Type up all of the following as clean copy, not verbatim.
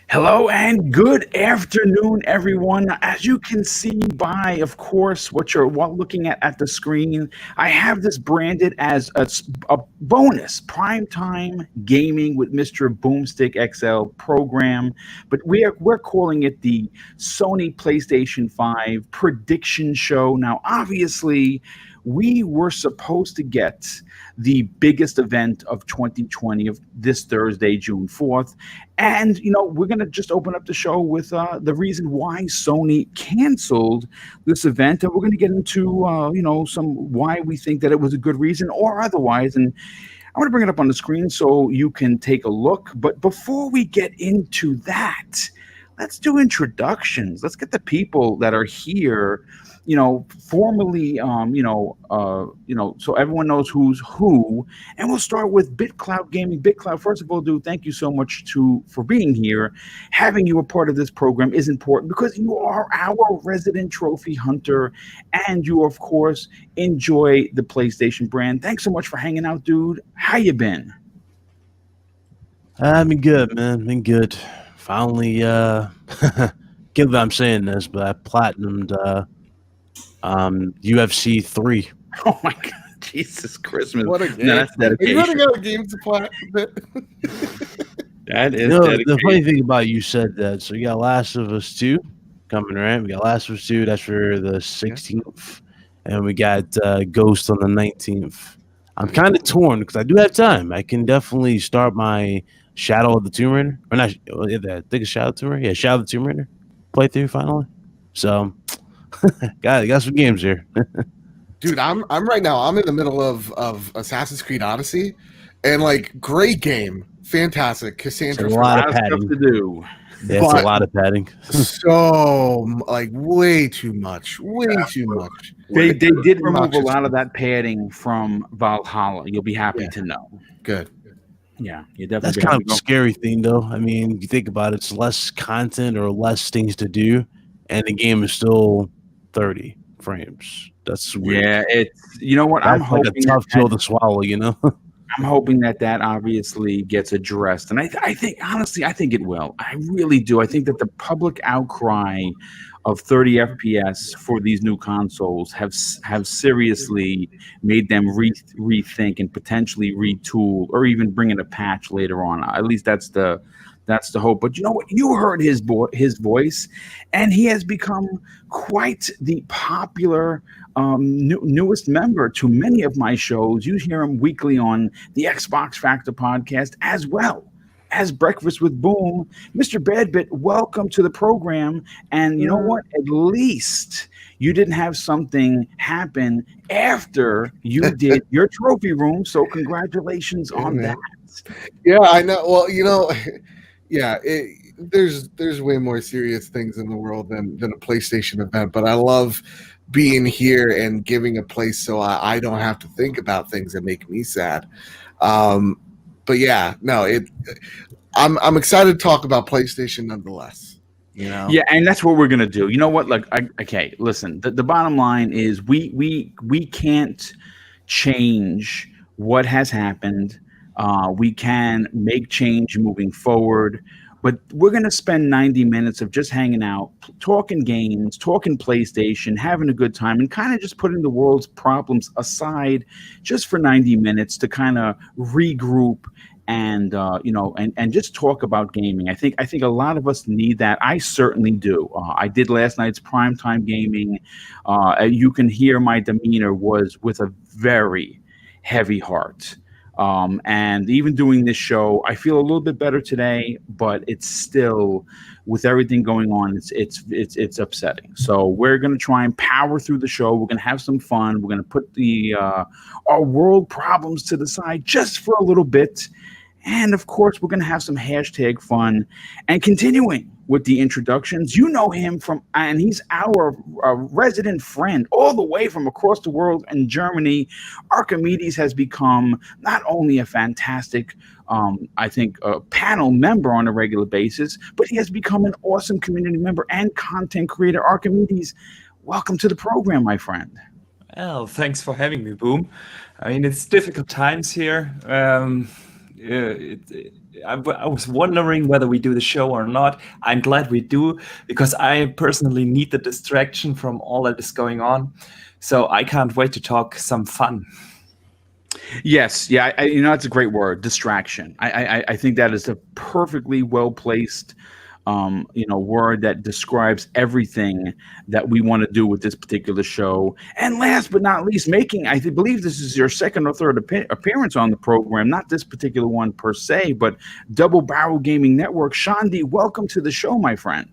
Hello and good afternoon, everyone. As you can see by, of course, what you're looking at the screen, I have this branded as a bonus primetime gaming with Mr. Boomstick XL program, but we're calling it the Sony PlayStation 5 prediction show. Now, obviously, we were supposed to get the biggest event of 2020 of this Thursday, June 4th. And, we're going to just open up the show with the reason why Sony canceled this event. And we're going to get into, some why we think that it was a good reason or otherwise. And I'm going to bring it up on the screen so you can take a look. But before we get into that, let's do introductions. Let's get the people that are here, formally, so everyone knows who's who. And we'll start with BitCloud Gaming. BitCloud, first of all, dude, thank you so much for being here. Having you a part of this program is important because you are our resident trophy hunter, and you, of course, enjoy the PlayStation brand. Thanks so much for hanging out, dude. How you been? I've been good, man. Been good. Finally, can't believe I'm saying this, but I platinumed UFC 3. Oh my God, Jesus Christmas! What a game! No, that's dedication. Are you running out of games to play? That is dedication. The funny thing about you said that. So you got Last of Us 2 coming, right? We got Last of Us 2. That's for the 16th, and we got Ghost on the 19th. I'm kind of torn because I do have time. I can definitely start my Shadow of the Tomb Raider, or not? I think it's Shadow of the Tomb Raider. Yeah, Shadow of the Tomb Raider playthrough finally. So. got some games here. Dude, I'm right now. I'm in the middle of Assassin's Creed Odyssey, and great game, fantastic. Cassandra, a lot of padding stuff to do. Yeah, it's a lot of padding. So way too much. They did remove a lot of that padding from Valhalla. You'll be happy to know. Good. Yeah, you definitely. That's kind of a scary thing, though. I mean, you think about it, it's less content or less things to do, and the game is still 30 frames. That's weird. Yeah, it's what That's I'm hoping. A tough pill to swallow, I'm hoping that obviously gets addressed, and I think honestly, I think it will. I really do. I think that the public outcry of 30 FPS for these new consoles have seriously made them rethink and potentially retool or even bring in a patch later on. At least that's the hope. But you know what? You heard his voice, and he has become quite the popular newest member to many of my shows. You hear him weekly on the Xbox Factor podcast as well as Breakfast with Boom. Mr. Badbit, welcome to the program. And you know what? At least you didn't have something happen after you did your trophy room. So congratulations on that. Yeah, I know. Well, yeah, there's way more serious things in the world than a PlayStation event, but I love being here and giving a place so I don't have to think about things that make me sad. But yeah, no, I'm excited to talk about PlayStation nonetheless. Yeah, and that's what we're gonna do. You know what? Okay, listen. The bottom line is we can't change what has happened. We can make change moving forward, but we're going to spend 90 minutes of just hanging out, talking games, talking PlayStation, having a good time, and kind of just putting the world's problems aside just for 90 minutes to kind of regroup and and just talk about gaming. I think a lot of us need that. I certainly do. I did last night's primetime gaming. You can hear my demeanor was with a very heavy heart. And even doing this show, I feel a little bit better today, but it's still, with everything going on, it's upsetting. So we're going to try and power through the show. We're going to have some fun. We're going to put our world problems to the side just for a little bit. And of course, we're going to have some hashtag fun. And continuing with the introductions, you know him and he's our resident friend all the way from across the world in Germany. Archimedes has become not only a fantastic I think, a panel member on a regular basis, but he has become an awesome community member and content creator. Archimedes, welcome to the program, my friend. Well, thanks for having me, Boom. I mean, it's difficult times here. I was wondering whether we do the show or not. I'm glad we do because I personally need the distraction from all that is going on. So I can't wait to talk some fun. Yes, yeah, that's a great word, distraction. I think that is a perfectly well placed, word that describes everything that we want to do with this particular show. And last but not least, believe this is your second or third appearance on the program, not this particular one per se, but Double Barrel Gaming Network. Shandi, welcome to the show, my friend.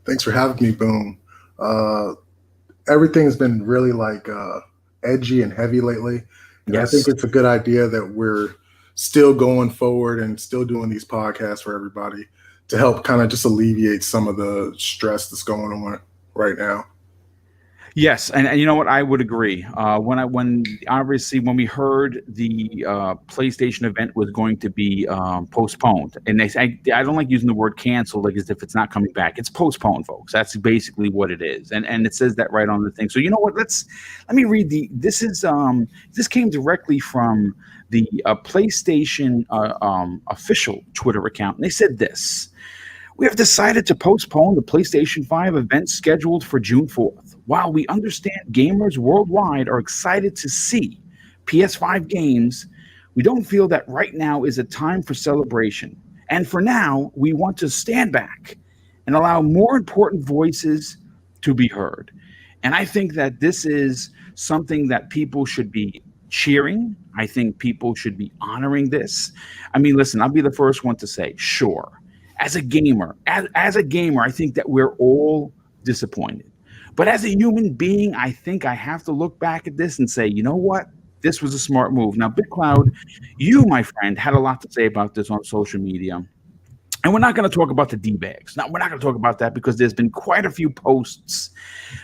Thanks for having me, Boom. Everything's been really edgy and heavy lately. And Yes. I think it's a good idea that we're still going forward and still doing these podcasts for everybody to help kind of just alleviate some of the stress that's going on right now. Yes, and you know what? I would agree. When we heard the PlayStation event was going to be postponed, and I don't like using the word canceled, like as if it's not coming back. It's postponed, folks. That's basically what it is, and it says that right on the thing. So you know what? Let me read this came directly from the PlayStation official Twitter account, and they said this. We have decided to postpone the PlayStation 5 event scheduled for June 4th. While we understand gamers worldwide are excited to see PS5 games, we don't feel that right now is a time for celebration. And for now, we want to stand back and allow more important voices to be heard. And I think that this is something that people should be cheering. I think people should be honoring this. I mean, listen, I'll be the first one to say, sure. As a gamer, I think that we're all disappointed. But as a human being, I think I have to look back at this and say, you know what? This was a smart move. Now, Big Cloud, you, my friend, had a lot to say about this on social media. And we're not going to talk about the D-bags. We're not going to talk about that because there's been quite a few posts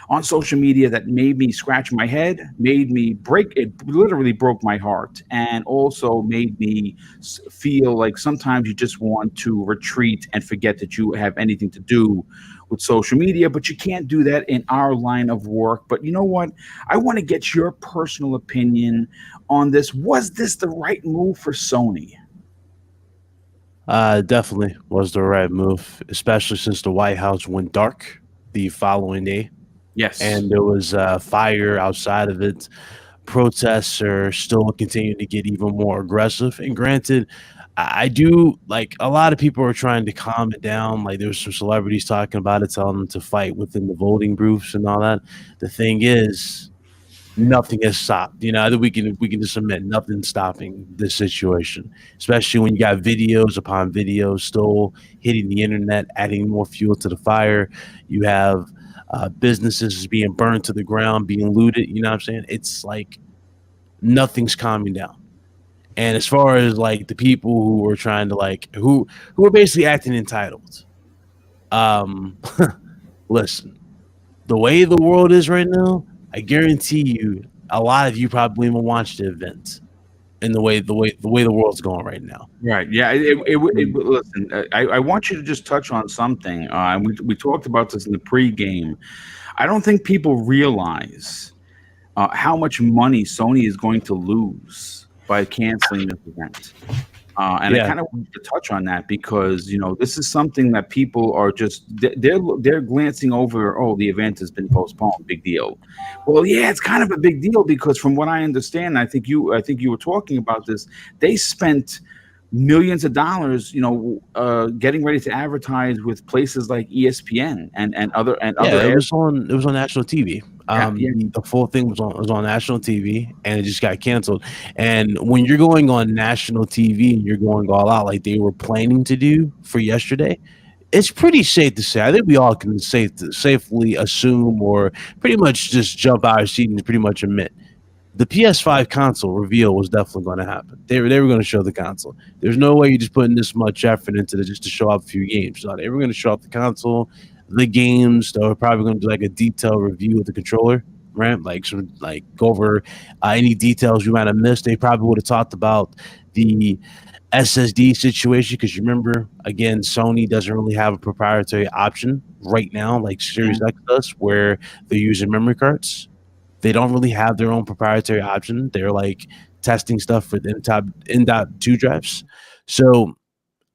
on social media that made me scratch my head, made me literally broke my heart, and also made me feel like sometimes you just want to retreat and forget that you have anything to do with social media, but you can't do that in our line of work. But you know what? I want to get your personal opinion on this. Was this the right move for Sony? Definitely was the right move, especially since the White House went dark the following day. Yes. And there was fire outside of it. Protests are still continuing to get even more aggressive. And granted, I do like a lot of people are trying to calm it down. Like there was some celebrities talking about it, telling them to fight within the voting booths and all that. The thing is, nothing has stopped. I think we can just admit nothing's stopping this situation, especially when you got videos upon videos still hitting the internet, adding more fuel to the fire. You have businesses being burned to the ground, being looted. You know what I'm saying? It's like nothing's calming down. And as far as like the people who are trying to who are basically acting entitled, listen, the way the world is right now, I guarantee you, a lot of you probably even watched the event, in the way the world's going right now. Right. Yeah. Listen, I want you to just touch on something. We talked about this in the pregame. I don't think people realize how much money Sony is going to lose by canceling this event. I kind of want to touch on that because this is something that people are just they're glancing over. Oh, the event has been postponed. Big deal. Well, yeah, it's kind of a big deal because from what I understand, I think you were talking about this. They spent millions of dollars, getting ready to advertise with places like ESPN and other. It was on national TV. The full thing was on national TV, and it just got canceled. And when you're going on national TV and you're going all out like they were planning to do for yesterday, it's pretty safe to say. I think we all can safely assume or pretty much just jump out of our seat and pretty much admit the PS5 console reveal was definitely going to happen. They were going to show the console. There's no way you're just putting this much effort into it just to show off a few games. No, they were going to show off the console, the games. They were probably going to do like a detailed review of the controller, right? Go over any details you might have missed. They probably would have talked about the SSD situation, because you remember, again, Sony doesn't really have a proprietary option right now like Series X does, where they're using memory cards. They don't really have their own proprietary option. They're like testing stuff with M.2 drives. So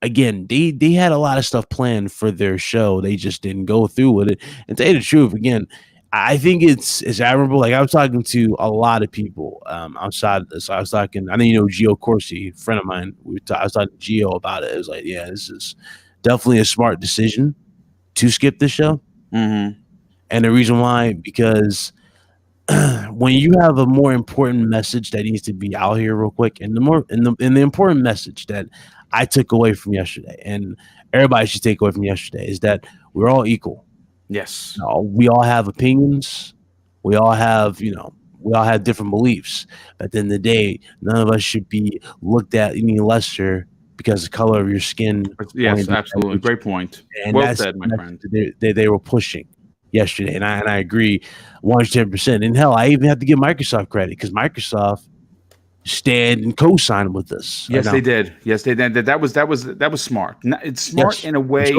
again, they had a lot of stuff planned for their show. They just didn't go through with it. And to tell you the truth, again, I think it's admirable. Like I was talking to a lot of people outside of this. I was talking, I think you know Gio Corsi, a friend of mine. I was talking to Gio about it. It was like, yeah, this is definitely a smart decision to skip this show. Mm-hmm. And the reason why, because when you have a more important message that needs to be out here real quick, and the important message that I took away from yesterday, and everybody should take away from yesterday, is that we're all equal. Yes. We all have opinions. We all have, we all have different beliefs. But at the end of the day, none of us should be looked at any lesser because the color of your skin. Yes, absolutely. Great point. And well said, my friend. They were pushing yesterday, and I agree 110%. And hell, I even have to give Microsoft credit because Microsoft stand and co-sign with us. Yes, they did. Yes, they did. That was smart. It's smart in a way,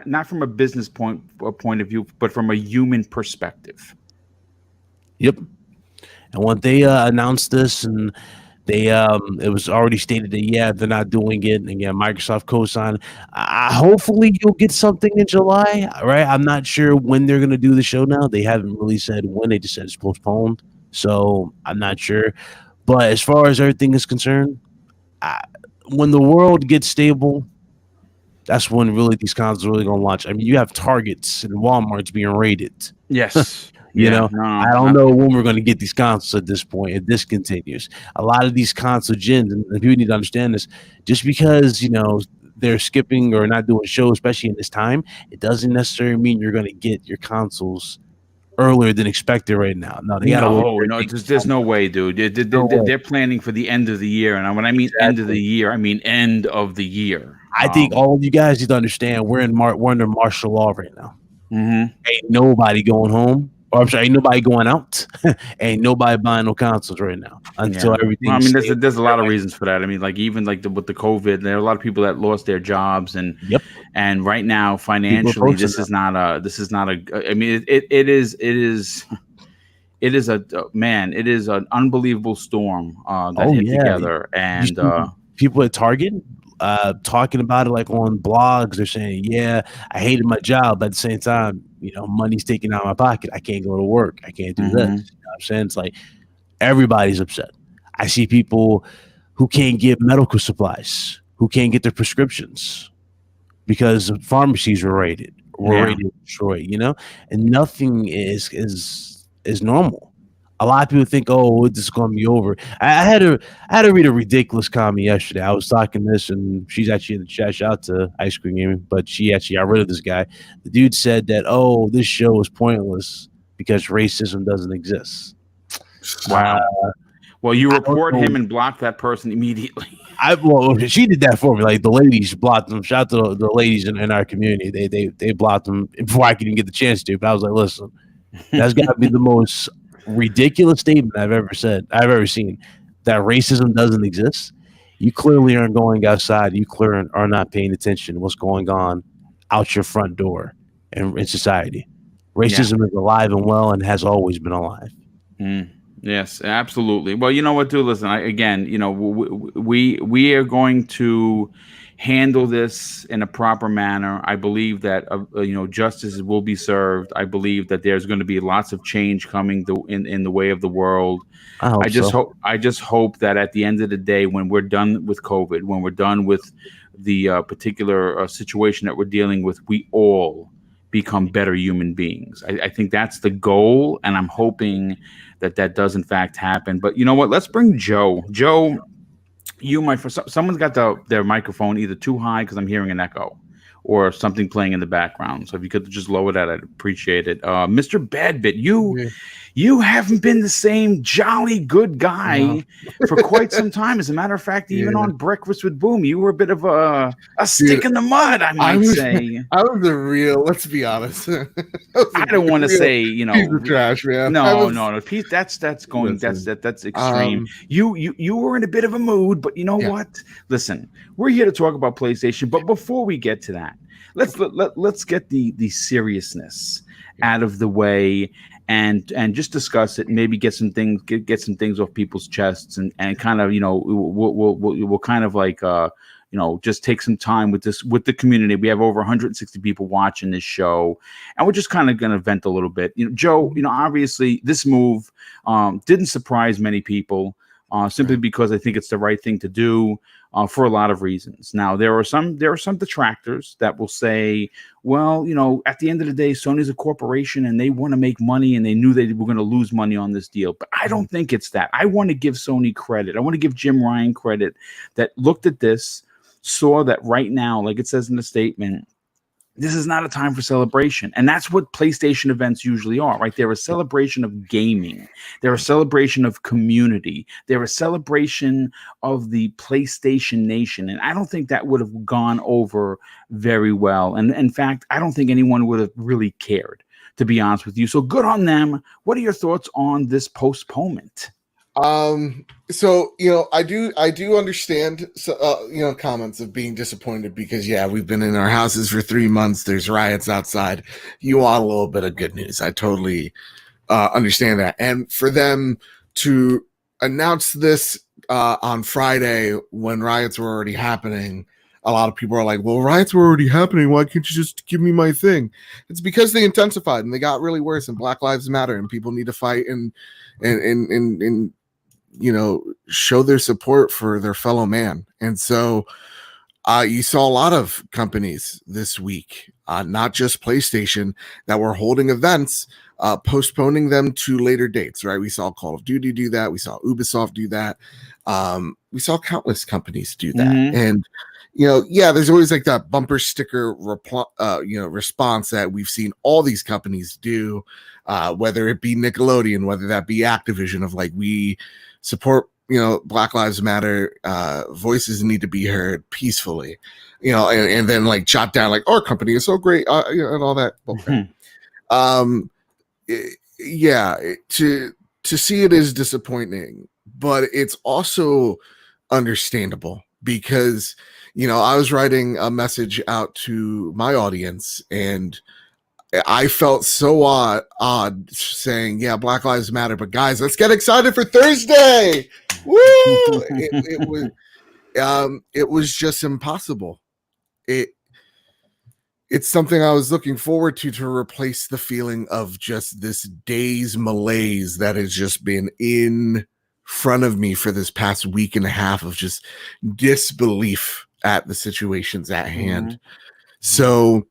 not from a business point of view, but from a human perspective. Yep. And when they announced this, and they it was already stated that they're not doing it, and again, Microsoft co-signed. Hopefully, you'll get something in July, right? I'm not sure when they're going to do the show now. They haven't really said when. They just said it's postponed, so I'm not sure. But as far as everything is concerned, when the world gets stable, that's when really these consoles are really going to launch. I mean, you have Targets and Walmart's being raided. Yes. I don't know when we're going to get these consoles at this point, if this continues. A lot of these console gens, and people need to understand this, just because, they're skipping or not doing shows, especially in this time, it doesn't necessarily mean you're going to get your consoles earlier than expected right now. No, there's no way, dude. They're planning for the end of the year, and when I mean end of the year, I mean end of the year. I think all of you guys need to understand we're under martial law right now. Mm-hmm. Ain't nobody going home, or I'm sorry, ain't nobody going out. Ain't nobody buying no consoles right now until everything. Well, I mean, there's a lot of reasons for that. I mean, like even like with the COVID, there are a lot of people that lost their jobs, and right now financially, this is not a. I mean, it is an unbelievable storm that hit together, and people at Target talking about it like on blogs. They're saying, I hated my job, but at the same time, money's taken out of my pocket. I can't go to work. I can't do this. You know what I'm saying? It's like everybody's upset. I see people who can't get medical supplies, who can't get their prescriptions because pharmacies were raided, destroyed, and nothing is normal. A lot of people think, "Oh, this is going to be over." I had to read a ridiculous comment yesterday. I was talking this, and she's actually in the chat. Shout out to Ice Cream Gaming, but she actually got rid of this guy. The dude said that, "Oh, this show is pointless because racism doesn't exist." Wow. Well, you report him and block that person immediately. She did that for me. Like the ladies blocked them. Shout out to the ladies in our community. They blocked them before I could even get the chance to. But I was like, listen, that's got to be the most ridiculous statement I've ever seen. That racism doesn't exist. You clearly aren't going outside. You clearly are not paying attention to what's going on out your front door in society. Racism is alive and well and has always been alive. Yes, absolutely. Well, you know what, dude? Listen, we are going to handle this in a proper manner. I believe that justice will be served. I believe that there's going to be lots of change coming in the way of the world. I just hope that at the end of the day, when we're done with COVID, when we're done with the particular situation that we're dealing with, we all become better human beings. I think that's the goal, and I'm hoping that does in fact happen. But you know what? Let's bring Joe. Joe, someone's got their microphone either too high because I'm hearing an echo, or something playing in the background. So if you could just lower that, I'd appreciate it. Mr. Badbit, you you haven't been the same jolly good guy for quite some time. As a matter of fact, even on Breakfast with Boom, you were a bit of a stick in the mud, I might say. I was a real, let's be honest. I don't want to say, piece of trash, man. No. That's extreme. You were in a bit of a mood, but you know what? Listen, we're here to talk about PlayStation, but before we get to that, let's get the seriousness out of the way and just discuss it. Maybe get some things off people's chests and kind of we'll kind of like just take some time with the community. We have over 160 people watching this show, and we're just kind of going to vent a little bit. Joe, obviously this move didn't surprise many people, simply because I think it's the right thing to do for a lot of reasons. Now, there are some detractors that will say, well, at the end of the day, Sony's a corporation and they want to make money, and they knew they were going to lose money on this deal. But I don't think it's that. I want to give Sony credit. I want to give Jim Ryan credit that looked at this, saw that right now, like it says in the statement, this is not a time for celebration. And that's what PlayStation events usually are, right? They're a celebration of gaming. They're a celebration of community. They're a celebration of the PlayStation Nation. And I don't think that would have gone over very well. And in fact, I don't think anyone would have really cared, to be honest with you. So good on them. What are your thoughts on this postponement? So I do understand comments of being disappointed because we've been in our houses for 3 months. There's riots outside. You want a little bit of good news. I totally understand that. And for them to announce this on Friday when riots were already happening, a lot of people are like, well, riots were already happening. Why can't you just give me my thing? It's because they intensified and they got really worse, and Black Lives Matter, and people need to fight and show their support for their fellow man. And so you saw a lot of companies this week, not just PlayStation, that were holding events, postponing them to later dates, right? We saw Call of Duty do that. We saw Ubisoft do that. We saw countless companies do that. Mm-hmm. And there's always like that bumper sticker response that we've seen all these companies do, whether it be Nickelodeon, whether that be Activision, of like, we support Black Lives Matter, voices need to be heard peacefully, and then like jot down like, our company is so great, and all that. To see it is disappointing, but it's also understandable because I was writing a message out to my audience, and I felt so odd saying, Black Lives Matter, but guys, let's get excited for Thursday. Woo! It was just impossible. It's something I was looking forward to replace the feeling of just this day's malaise that has just been in front of me for this past week and a half of just disbelief at the situations at hand. So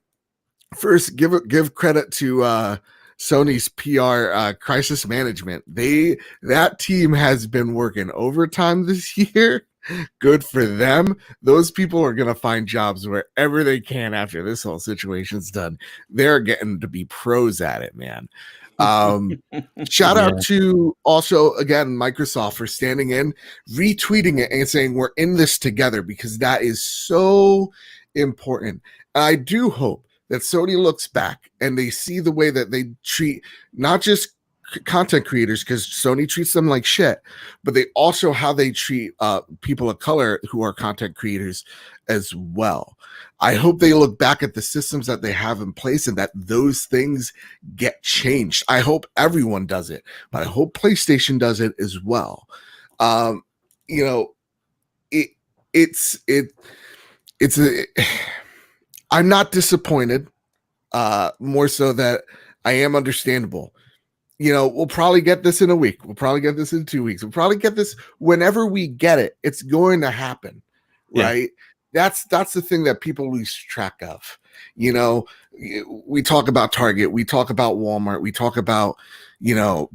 first, give credit to Sony's PR crisis management. That team has been working overtime this year. Good for them. Those people are gonna find jobs wherever they can after this whole situation's done. They're getting to be pros at it, man. Shout out to also again Microsoft for standing in, retweeting it, and saying we're in this together, because that is so important. And I do hope that Sony looks back and they see the way that they treat not just content creators, because Sony treats them like shit, but they also how they treat people of color who are content creators as well. I hope they look back at the systems that they have in place and that those things get changed. I hope everyone does it, but I hope PlayStation does it as well. I'm not disappointed, more so that I am understandable. We'll probably get this in a week. We'll probably get this in 2 weeks. We'll probably get this whenever we get it. It's going to happen, right? That's the thing that people lose track of. We talk about Target. We talk about Walmart. We talk about,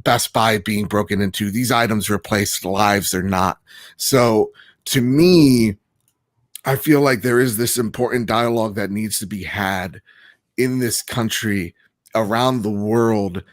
Best Buy being broken into. These items replaced lives. They're not. So to me, I feel like there is this important dialogue that needs to be had in this country, around the world.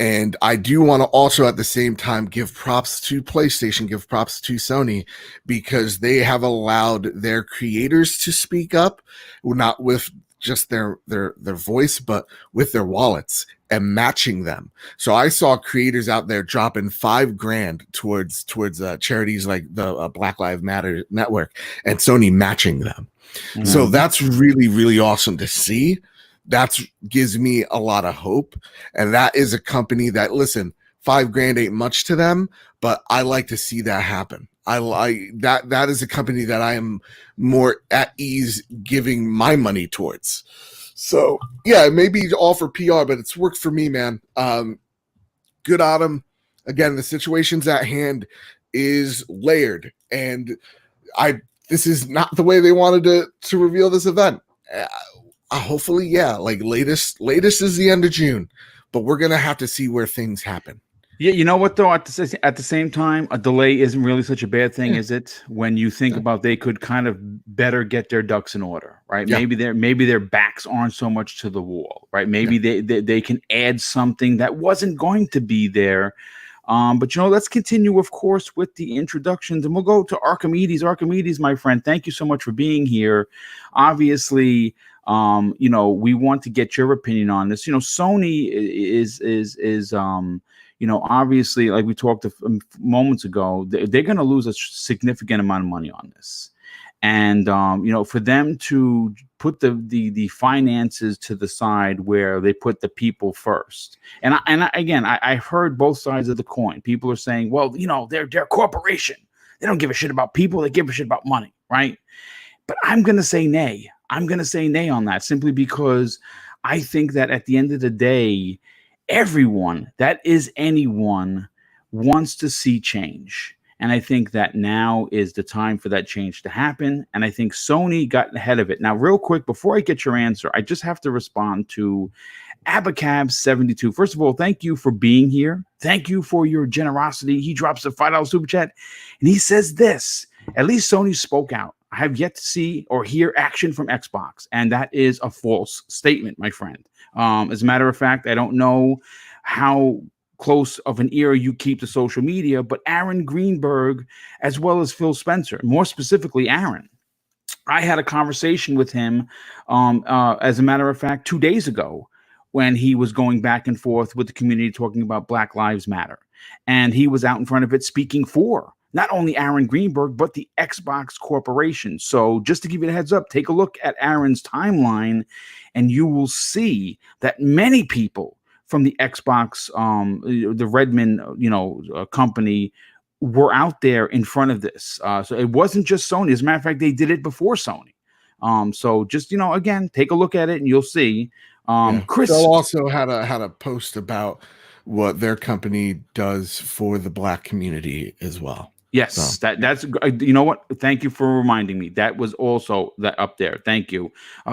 And I do want to also at the same time give props to PlayStation, give props to Sony, because they have allowed their creators to speak up, not with just their voice, but with their wallets and matching them. So I saw creators out there dropping $5,000 towards charities like the Black Lives Matter network, and Sony matching them. Mhm. So that's really, really awesome to see. That gives me a lot of hope. And that is a company that, listen, $5,000 ain't much to them, but I like to see that happen. That is a company that I am more at ease giving my money towards. So yeah, it may be all for PR, but it's worked for me, man. Good on them. Again, the situation's at hand is layered, and this is not the way they wanted to reveal this event. Hopefully, yeah, like latest is the end of June, but we're gonna have to see where things happen. Yeah, you know what though? At the same time, a delay isn't really such a bad thing, is it? When you think about, they could kind of better get their ducks in order, right? Yeah. Maybe their backs aren't so much to the wall, right? Maybe they can add something that wasn't going to be there. But let's continue, of course, with the introductions, and we'll go to Archimedes. Archimedes, my friend, thank you so much for being here. Obviously, we want to get your opinion on this. Sony is obviously, like we talked moments ago, they're going to lose a significant amount of money on this. And, for them to put the finances to the side where they put the people first. And I've heard both sides of the coin. People are saying, well, they're a corporation. They don't give a shit about people. They give a shit about money. Right. But I'm going to say nay. I'm going to say nay on that, simply because I think that at the end of the day, everyone, that is anyone, wants to see change. And I think that now is the time for that change to happen. And I think Sony got ahead of it. Now, real quick, before I get your answer, I just have to respond to Abacab72. First of all, thank you for being here. Thank you for your generosity. He drops a $5 super chat, and he says this: at least Sony spoke out. I have yet to see or hear action from Xbox, and that is a false statement, my friend. As a matter of fact, I don't know how close of an ear you keep to social media, but Aaron Greenberg, as well as Phil Spencer, more specifically Aaron, I had a conversation with him, as a matter of fact, 2 days ago, when he was going back and forth with the community talking about Black Lives Matter. And he was out in front of it speaking for not only Aaron Greenberg, but the Xbox Corporation. So just to give you a heads up, take a look at Aaron's timeline, and you will see that many people from the Xbox, the Redmond, company, were out there in front of this. So it wasn't just Sony. As a matter of fact, they did it before Sony. So just, again, take a look at it and you'll see. Chris Phil also had a post about what their company does for the Black community as well. Yes, so. that's you know what? Thank you for reminding me. That was also that up there. Thank you.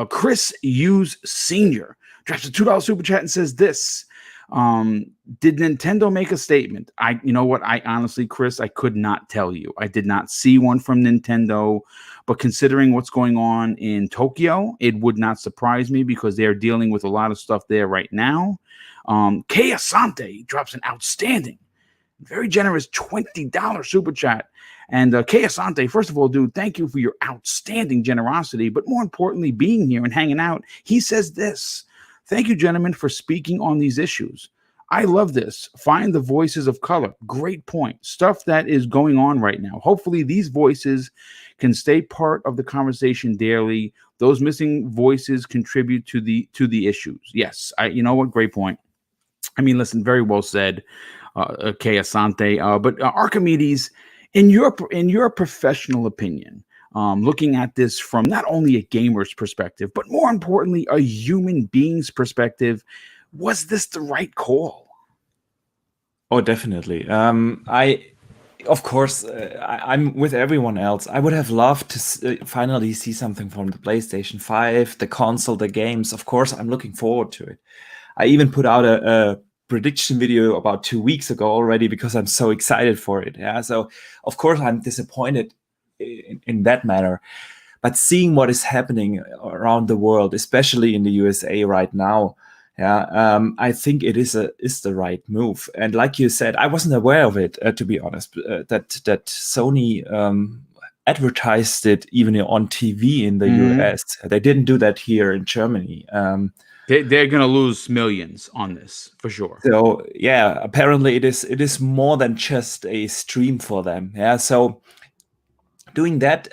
Chris Hughes Sr. drops a $2 super chat and says this: did Nintendo make a statement? You know what? I honestly, Chris, I could not tell you. I did not see one from Nintendo, but considering what's going on in Tokyo, it would not surprise me because they are dealing with a lot of stuff there right now. Kay Asante drops an outstanding, very generous $20 super chat. And Kay Asante, first of all, dude, thank you for your outstanding generosity, but more importantly, being here and hanging out. He says this: thank you, gentlemen, for speaking on these issues. I love this. Find the voices of color. Great point. Stuff that is going on right now. Hopefully these voices can stay part of the conversation daily. Those missing voices contribute to the issues. Yes, you know what? Great point. I mean, listen, very well said, Kay Asante. But Archimedes, in your professional opinion, looking at this from not only a gamer's perspective, but more importantly, a human being's perspective, was this the right call? Oh, definitely. Of course, I'm with everyone else. I would have loved to finally see something from the PlayStation 5, the console, the games. Of course, I'm looking forward to it. I even put out a prediction video about 2 weeks ago already because I'm so excited for it. Yeah, so of course I'm disappointed in that manner. But seeing what is happening around the world, especially in the USA right now, Yeah, I think it is the right move. And like you said, I wasn't aware of it, to be honest. That Sony advertised it even on TV in the US. They didn't do that here in Germany. They're going to lose millions on this for sure. So yeah, apparently it is more than just a stream for them. Yeah, so doing that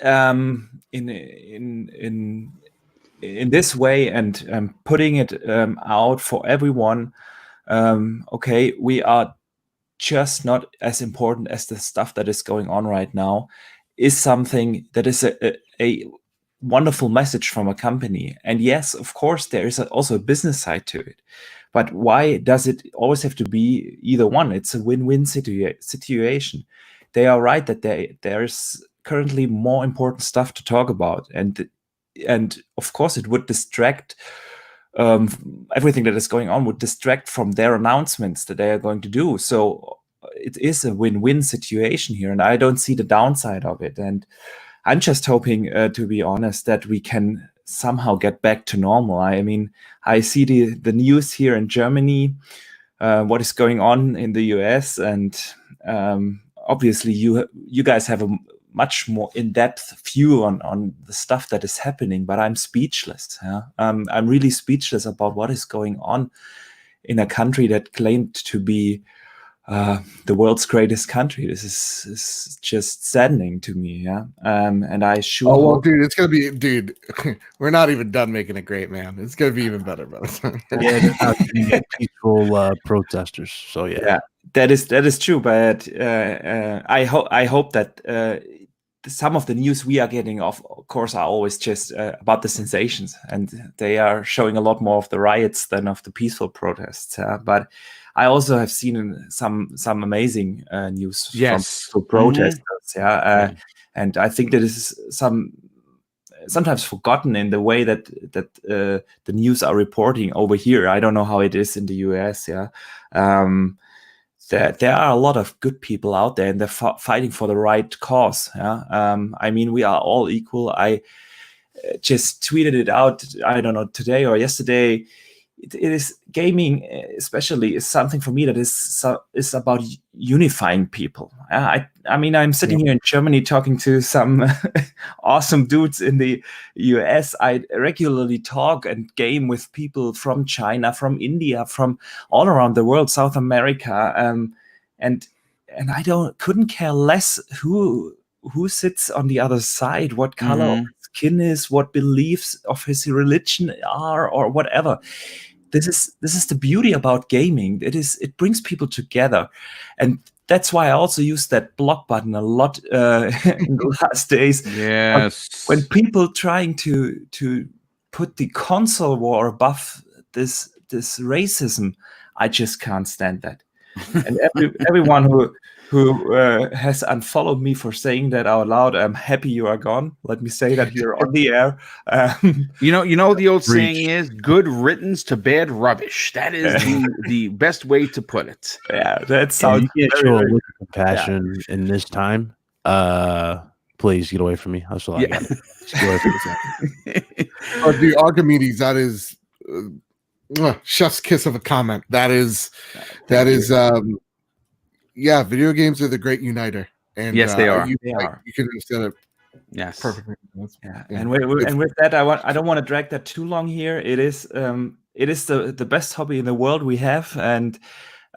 in this way and putting it out for everyone. Okay, we are just not as important as the stuff that is going on right now, is something that is a wonderful message from a company. And yes, of course, there is also a business side to it. But why does it always have to be either one? It's a win-win situation. They are right that there is currently more important stuff to talk about. And of course, it would distract everything that is going on would distract from their announcements that they are going to do. So it is a win-win situation here, and I don't see the downside of it. And I'm just hoping, to be honest, that we can somehow get back to normal. I mean, I see the news here in Germany, what is going on in the US, and obviously you guys have a much more in-depth view on the stuff that is happening, but I'm speechless. Yeah? I'm really speechless about what is going on in a country that claimed to be the world's greatest country. This is just saddening to me. Yeah, and I sure. Oh well, dude, it's gonna be, dude. We're not even done making it great, man. It's gonna be even better, brother. Yeah, they're not gonna get peaceful protesters. So yeah, that is true. But I hope that some of the news we are getting, of course, are always just about the sensations, and they are showing a lot more of the riots than of the peaceful protests. But I also have seen some amazing news from peaceful protesters. And I think that is sometimes forgotten in the way that the news are reporting over here. I don't know how it is in the US. There are a lot of good people out there, and they're fighting for the right cause. I mean, we are all equal. I just tweeted it out, I don't know, today or yesterday. It is gaming, especially, is something for me that is about unifying people. I mean, I'm sitting here in Germany talking to some awesome dudes in the US. I regularly talk and game with people from China, from India, from all around the world, South America, and I couldn't care less who sits on the other side, what color of his skin is, what beliefs of his religion are, or whatever. This is the beauty about gaming. It brings people together, and that's why I also use that block button a lot in the last days. Yes, when people trying to put the console war above this racism, I just can't stand that. And everyone who has unfollowed me for saying that out loud, I'm happy you are gone. Let me say that here on the air. You know the old saying is good riddance to bad rubbish. That is the best way to put it. Yeah, that sounds. You can't show a look of compassion in this time. Please get away from me. That's all I got. Just get away from me. The Archimedes, that is chef's kiss of a comment. That is yeah, video games are the great uniter. And yes, they are. You can understand it. Yes, perfectly. Yeah. And with that, I don't want to drag that too long here. It is the best hobby in the world we have, and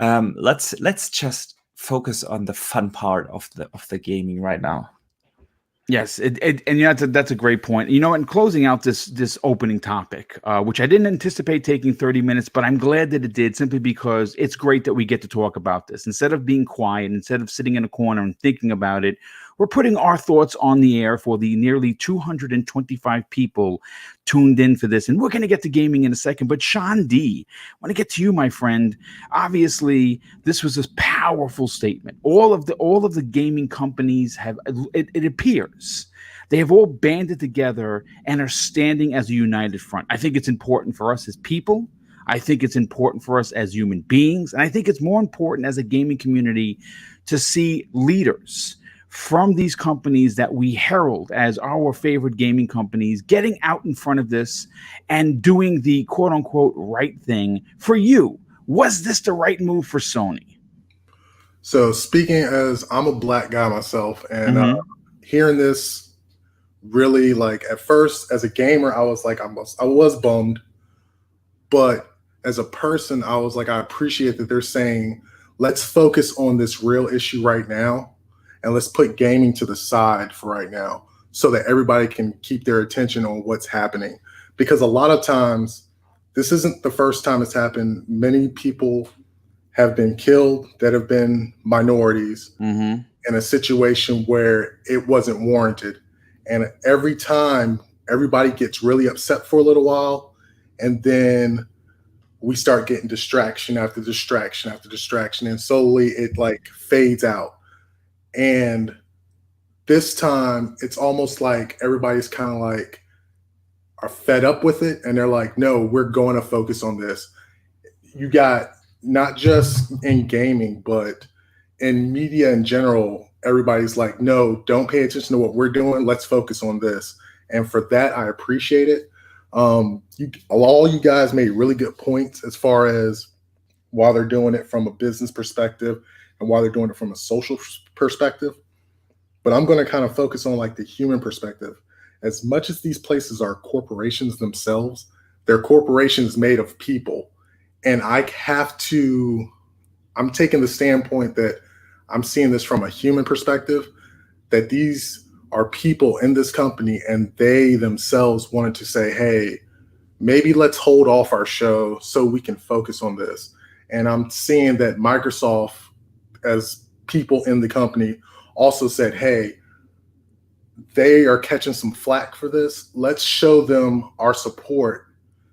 let's just focus on the fun part of the gaming right now. Yes, and that's a great point. In closing out this opening topic, which I didn't anticipate taking 30 minutes, but I'm glad that it did, simply because it's great that we get to talk about this. Instead of being quiet, instead of sitting in a corner and thinking about it, we're putting our thoughts on the air for the nearly 225 people tuned in for this. And we're going to get to gaming in a second. But Sean D, I want to get to you, my friend. Obviously, this was a powerful statement. All of the gaming companies have, it appears, they have all banded together and are standing as a united front. I think it's important for us as people. I think it's important for us as human beings. And I think it's more important as a gaming community to see leaders from these companies that we herald as our favorite gaming companies getting out in front of this and doing the quote unquote right thing for you. Was this the right move for Sony? So speaking as I'm a black guy myself, and hearing this really, like, at first as a gamer, I was like, I was bummed, but as a person, I was like, I appreciate that they're saying, let's focus on this real issue right now, and let's put gaming to the side for right now, so that everybody can keep their attention on what's happening. Because a lot of times, this isn't the first time it's happened. Many people have been killed that have been minorities in a situation where it wasn't warranted. And every time, everybody gets really upset for a little while, and then we start getting distraction after distraction after distraction, and slowly it like fades out. And this time, it's almost like everybody's kind of like are fed up with it, and they're like, no, we're going to focus on this. You got, not just in gaming, but in media in general, everybody's like, no, don't pay attention to what we're doing. Let's focus on this. And for that, I appreciate it. All you guys made really good points as far as why they're doing it from a business perspective and why they're doing it from a social perspective. But I'm going to kind of focus on like the human perspective. As much as these places are corporations themselves, they're corporations made of people. And I'm taking the standpoint that I'm seeing this from a human perspective, that these are people in this company and they themselves wanted to say, hey, maybe let's hold off our show so we can focus on this. And I'm seeing that Microsoft, as people in the company, also said, hey, they are catching some flack for this. Let's show them our support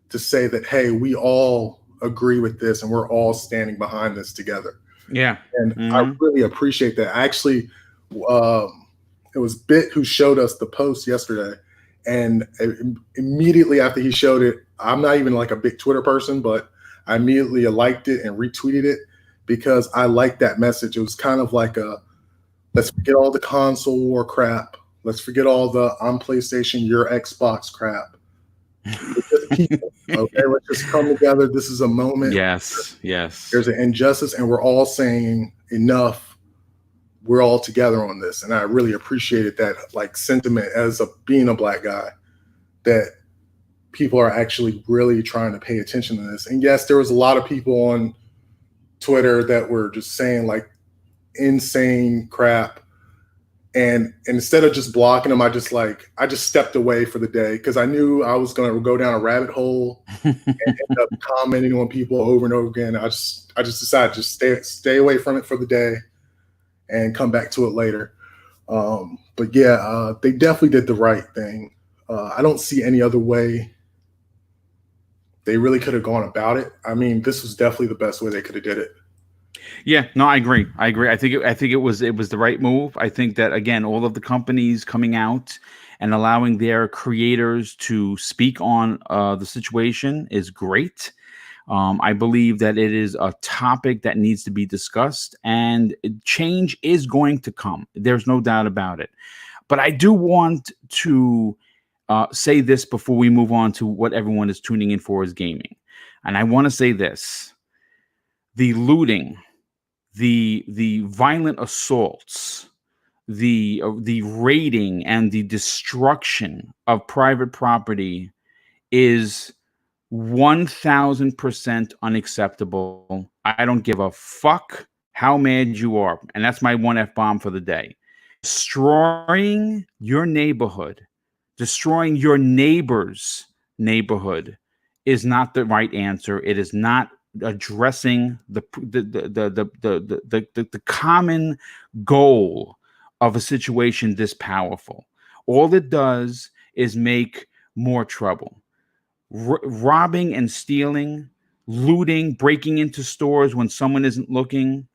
to say that, hey, we all agree with this and we're all standing behind this together. Yeah. And I really appreciate that. Actually, it was Bit who showed us the post yesterday. And immediately after he showed it, I'm not even like a big Twitter person, but I immediately liked it and retweeted it because I liked that message. It was kind of like let's forget all the console war crap. Let's forget all the I'm PlayStation, you're Xbox crap. It's just people, okay? Let's just come together. This is a moment. Yes. There's an injustice, and we're all saying enough. We're all together on this, and I really appreciated that, like, sentiment as being a black guy, that people are actually really trying to pay attention to this. And yes, there was a lot of people on Twitter that were just saying like insane crap. And instead of just blocking them, I just stepped away for the day because I knew I was going to go down a rabbit hole and end up commenting on people over and over again. I just decided to just stay away from it for the day and come back to it later. But yeah, they definitely did the right thing. I don't see any other way they really could have gone about it. I mean, this was definitely the best way they could have did it. Yeah, no, I agree. I think it was the right move. I think that, again, all of the companies coming out and allowing their creators to speak on the situation is great. I believe that it is a topic that needs to be discussed, and change is going to come. There's no doubt about it. But I do want to say this before we move on to what everyone is tuning in for, is gaming. And I want to say this: the looting, the violent assaults, the raiding and the destruction of private property is 1,000% unacceptable. I don't give a fuck how mad you are. And that's my one F-bomb for the day. Destroying your neighborhood, destroying your neighbor's neighborhood is not the right answer. It is not addressing the common goal of a situation this powerful. All it does is make more trouble. Robbing and stealing, looting, breaking into stores when someone isn't looking.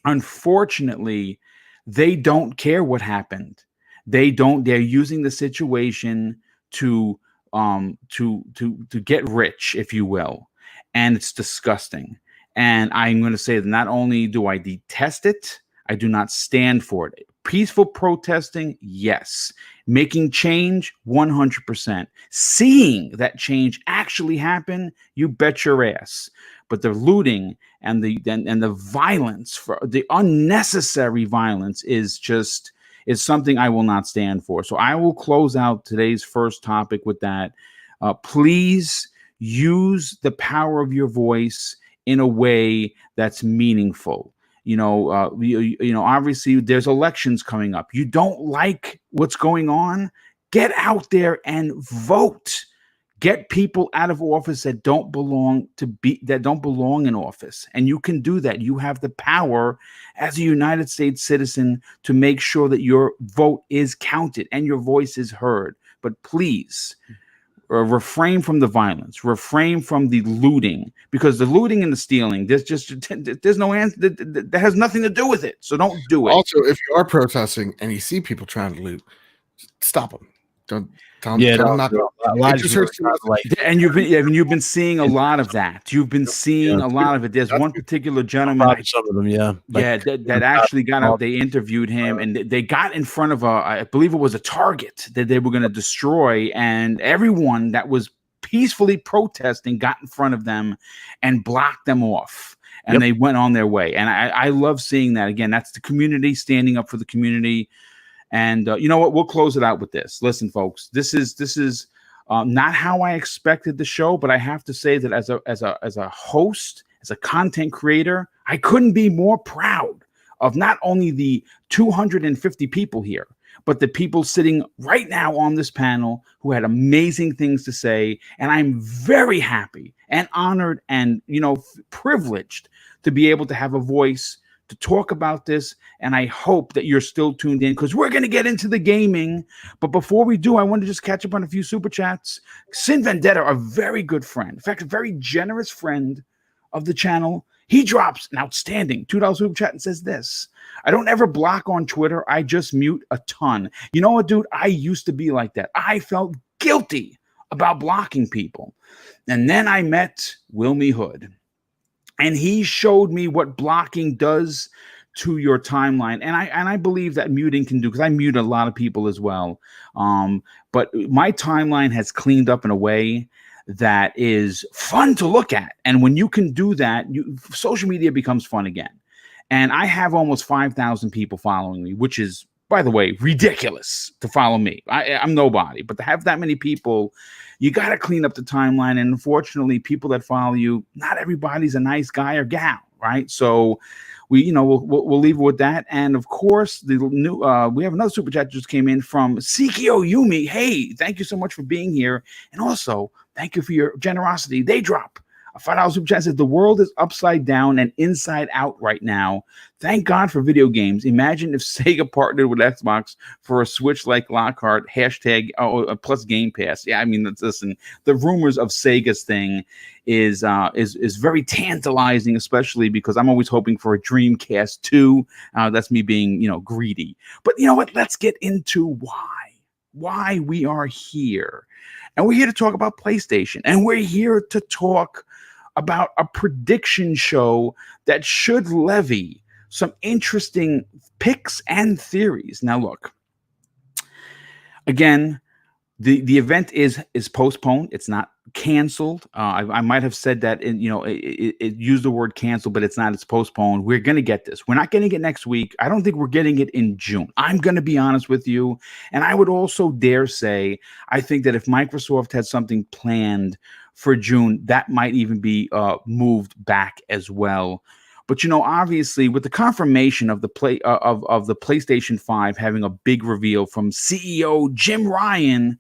Unfortunately, they don't care what happened. They're using the situation to get rich, if you will. And it's disgusting. And I'm going to say that not only do I detest it, I do not stand for it. Peaceful protesting, yes. Making change, 100%. Seeing that change actually happen, you bet your ass. But the looting and the violence, for the unnecessary violence, is something I will not stand for. So I will close out today's first topic with that. Please use the power of your voice in a way that's meaningful. Obviously there's elections coming up. You don't like what's going on? Get out there and vote. Get people out of office that don't belong in office. And you can do that. You have the power as a United States citizen to make sure that your vote is counted and your voice is heard. But please, refrain from the violence, refrain from the looting, because the looting and the stealing, there's no answer. That has nothing to do with it. So don't do it. Also, if you are protesting and you see people trying to loot, stop them. Don't tell them. Yeah, tell them not. It just hurts to like, And you've been seeing a lot of that. You've been seeing a lot of it. There's one particular gentleman. some of them, yeah. That actually got out. They interviewed him, and they got in front of I believe it was a Target that they were going to destroy, and everyone that was peacefully protesting got in front of them and blocked them off, and they went on their way. And I love seeing that. Again, that's the community standing up for the community. And you know what? We'll close it out with this. Listen, folks, this is not how I expected the show, but I have to say that as a host, as a content creator, I couldn't be more proud of not only the 250 people here, but the people sitting right now on this panel who had amazing things to say. And I'm very happy and honored and, privileged to be able to have a voice to talk about this. And I hope that you're still tuned in, because we're going to get into the gaming. But before we do, I want to just catch up on a few super chats. Sin Vendetta, a very good friend, in fact, a very generous friend of the channel, he drops an outstanding $2 super chat and says this: I don't ever block on Twitter. I just mute a ton. You know what, dude? I used to be like that. I felt guilty about blocking people. And then I met Wilmy Hood, and he showed me what blocking does to your timeline. And I believe that muting can do, because I mute a lot of people as well. But my timeline has cleaned up in a way that is fun to look at. And when you can do that, social media becomes fun again. And I have almost 5,000 people following me, which is, by the way, ridiculous to follow me. I'm nobody, but to have that many people, you got to clean up the timeline. And unfortunately, people that follow you, not everybody's a nice guy or gal, right? So we'll leave it with that. And of course, the new we have another super chat just came in from Sikio Yumi. Hey, thank you so much for being here, and also thank you for your generosity. They drop a $5 super chat. Says the world is upside down and inside out right now. Thank God for video games. Imagine if Sega partnered with Xbox for a Switch like Lockhart, hashtag plus Game Pass. Yeah, I mean, listen, the rumors of Sega's thing is very tantalizing, especially because I'm always hoping for a Dreamcast 2. That's me being, greedy. But you know what? Let's get into why we are here. And we're here to talk about PlayStation. And we're here to talk about a prediction show that should levy some interesting picks and theories. Now, look, again, the event is postponed. It's not canceled. I might have said that it used the word canceled, but it's not. It's postponed. We're going to get this. We're not getting it next week. I don't think we're getting it in June. I'm going to be honest with you. And I would also dare say, I think that if Microsoft had something planned for June, that might even be moved back as well. But obviously, with the confirmation of the PlayStation 5 having a big reveal from CEO Jim Ryan,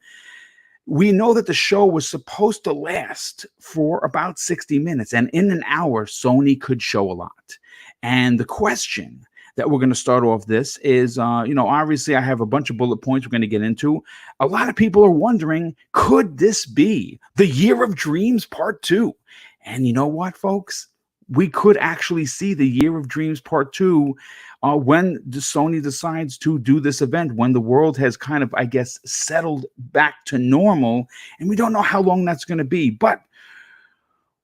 we know that the show was supposed to last for about 60 minutes, and in an hour, Sony could show a lot. And the question that we're going to start off this is, obviously I have a bunch of bullet points we're going to get into. A lot of people are wondering, could this be the Year of Dreams Part 2? And you know what, folks? We could actually see the Year of Dreams Part 2 when Sony decides to do this event, when the world has kind of, I guess, settled back to normal. And we don't know how long that's going to be. But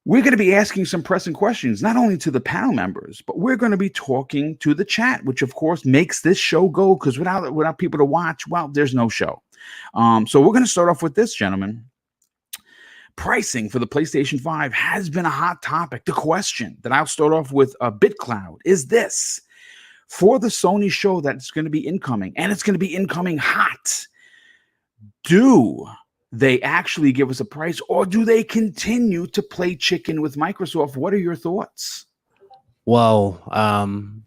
we're going to be asking some pressing questions, not only to the panel members, but we're going to be talking to the chat, which of course makes this show go, because without people to watch, well, there's no show. So we're going to start off with this, gentlemen. Pricing for the PlayStation 5 has been a hot topic. The question that I'll start off with, BitCloud, is this: for the Sony show that's going to be incoming, and it's going to be incoming hot, do they actually give us a price, or do they continue to play chicken with Microsoft? What are your thoughts? Well,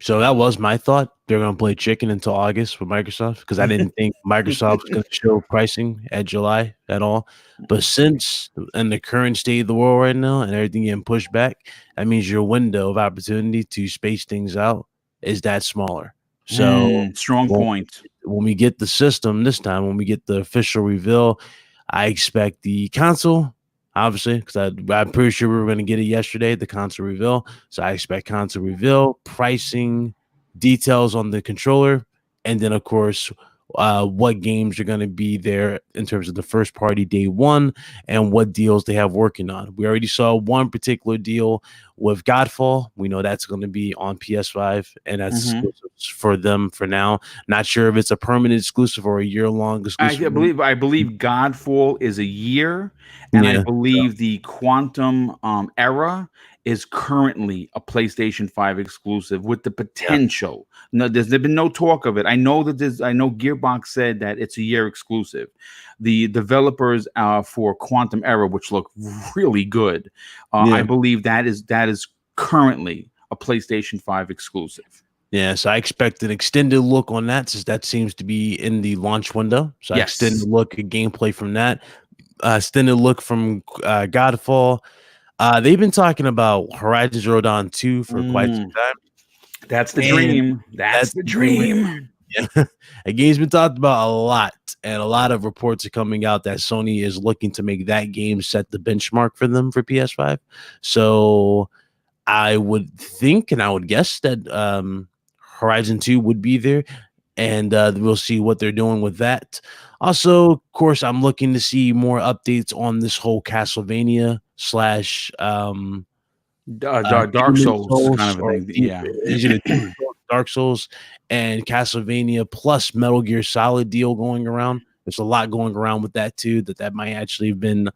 so that was my thought. They're going to play chicken until August with Microsoft, because I didn't think Microsoft was going to show pricing at July at all. But since in the current state of the world right now and everything getting pushed back, that means your window of opportunity to space things out is that smaller. So strong point. When we get the system this time, when we get the official reveal, I expect the console, obviously, because I'm pretty sure we were going to get it yesterday, the console reveal. So I expect console reveal, pricing, details on the controller, and then, of course, what games are going to be there in terms of the first party day one and what deals they have working on. We already saw one particular deal with Godfall. We know that's going to be on PS5, and that's exclusive for them for now. Not sure if it's a permanent exclusive or a year-long exclusive. I believe Godfall is a year, and I believe the Quantum Era is currently a PlayStation 5 exclusive with the potential. No, there's been no talk of it. I know Gearbox said that it's a year exclusive. The developers for Quantum Era, which look really good, I believe that is currently a PlayStation 5 exclusive. Yeah, so I expect an extended look on that, since that seems to be in the launch window. So I extended look at gameplay from that. Extended look from Godfall. They've been talking about Horizon Zero Dawn 2 for quite some time. That's the dream. That's the dream. Yeah. The game's been talked about a lot, and a lot of reports are coming out that Sony is looking to make that game set the benchmark for them for PS5. So I would think, and I would guess that Horizon 2 would be there, and we'll see what they're doing with that. Also, of course, I'm looking to see more updates on this whole Castlevania / Dark Souls kind of a thing. Dark Souls and Castlevania plus Metal Gear Solid deal going around. There's a lot going around with that too. That might actually have been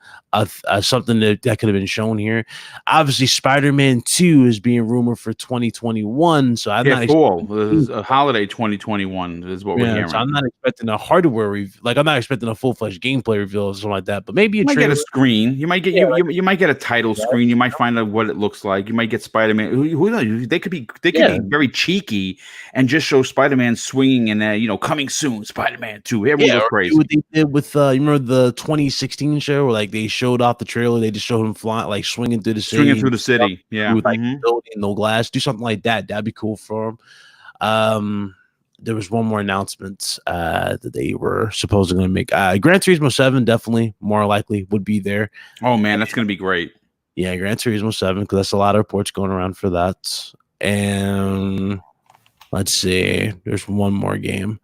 something that could have been shown here. Obviously, Spider-Man 2 is being rumored for 2021. So I'm not fall. A holiday 2021 is what we're hearing. So I'm not expecting a hardware review. Like, I'm not expecting a full-fledged gameplay reveal or something like that. But maybe you might get a screen. You might get you might get a title screen. You might find out what it looks like. You might get Spider-Man. Who knows? They could be very cheeky and just show Spider-Man swinging and coming soon. Spider-Man 2. Everyone goes crazy. What they did with you remember the 2016 show where like they showed off the trailer, they just showed him flying, like swinging through the city, with like building no glass. Do something like that. That'd be cool for him. There was one more announcement that they were supposedly going to make. Gran Turismo 7 definitely more likely would be there. Oh man, that's going to be great. Yeah, Gran Turismo 7, because that's a lot of reports going around for that. And let's see, there's one more game.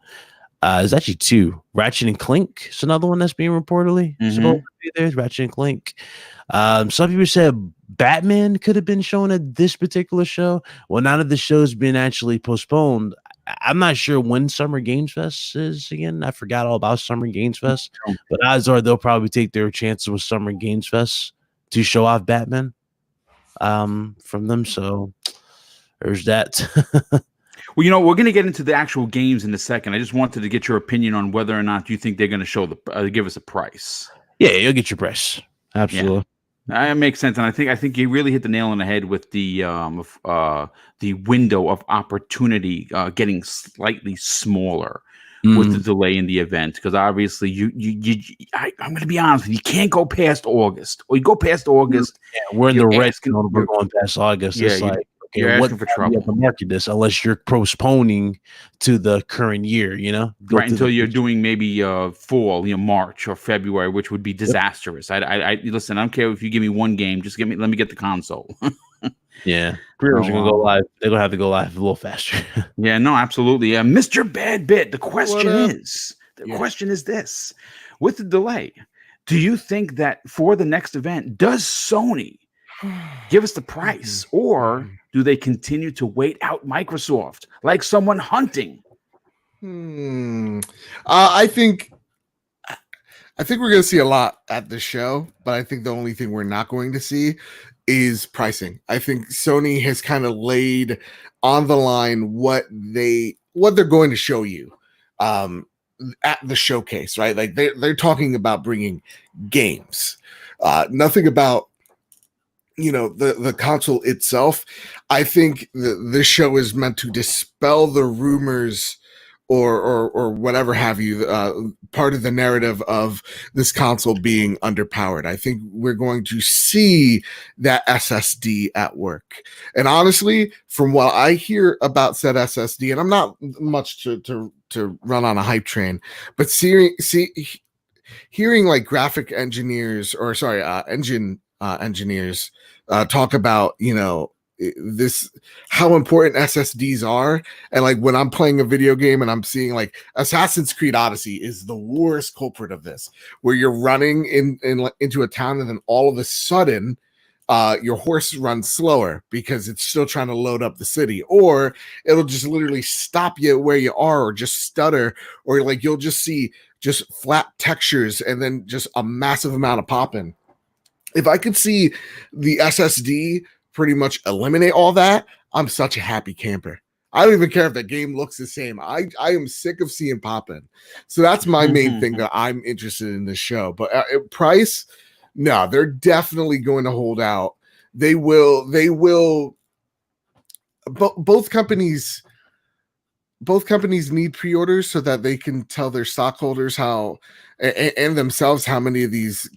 There's actually two. Ratchet and Clank is another one that's being reportedly supposed to be there. Ratchet and Clank. Some people said Batman could have been shown at this particular show. Well, none of the show's been actually postponed. I'm not sure when Summer Games Fest is again. I forgot all about Summer Games Fest. But odds are they'll probably take their chances with Summer Games Fest to show off Batman from them. So there's that. Well, we're going to get into the actual games in a second. I just wanted to get your opinion on whether or not you think they're going to show give us a price. Yeah, you'll get your price. Absolutely. Yeah. That makes sense, and I think you really hit the nail on the head with the window of opportunity getting slightly smaller with the delay in the event. Because obviously, I'm going to be honest with you, can't go past August, or you go past August. Yeah, we're in the red zone. We're going past August. Yeah, it's like. You're asking for trouble. You have to market this unless you're postponing to the current year, right, until you're doing maybe fall, March or February, which would be disastrous. I listen. I don't care if you give me one game, just let me get the console. Yeah, pre-orders are gonna go live. They're gonna have to go live a little faster. Yeah, no, absolutely. Mr. Bad Bit. The question is this: with the delay, do you think that for the next event, does Sony Give us the price, or do they continue to wait out Microsoft like someone hunting? I think we're going to see a lot at the show, but I think the only thing we're not going to see is pricing. I think Sony has kind of laid on the line what they're going to show you at the showcase, right? Like they're talking about bringing games, nothing about the console itself. I think this show is meant to dispel the rumors or whatever have you, part of the narrative of this console being underpowered. I think we're going to see that SSD at work. And honestly, from what I hear about said SSD, and I'm not much to run on a hype train, but hearing like graphic engineers engine engineers talk about this, how important SSDs are, and like when I'm playing a video game and I'm seeing like Assassin's Creed Odyssey is the worst culprit of this, where you're running into a town and then all of a sudden your horse runs slower because it's still trying to load up the city, or it'll just literally stop you where you are, or just stutter, or like you'll just see just flat textures and then just a massive amount of popping. If I could see the SSD pretty much eliminate all that, I'm such a happy camper. I don't even care if the game looks the same. I am sick of seeing popping. So that's my main thing that I'm interested in this show. But price, no, they're definitely going to hold out. They will. Both companies need pre-orders so that they can tell their stockholders how and themselves how many of these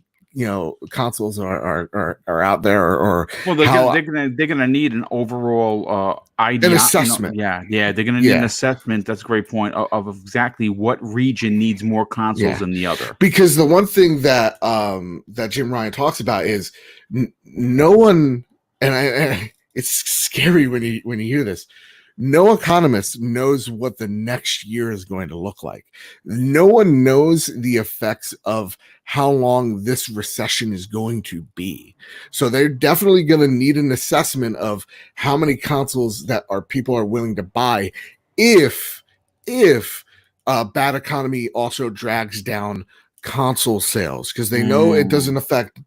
consoles are out there, or they're gonna need an overall idea, an assessment. They're gonna need an assessment. That's a great point of exactly what region needs more consoles than the other. Because the one thing that that Jim Ryan talks about is no one, and it's scary when you hear this. No economist knows what the next year is going to look like. No one knows the effects of how long this recession is going to be. So they're definitely going to need an assessment of how many consoles that people are willing to buy if bad economy also drags down console sales, because they know it doesn't affect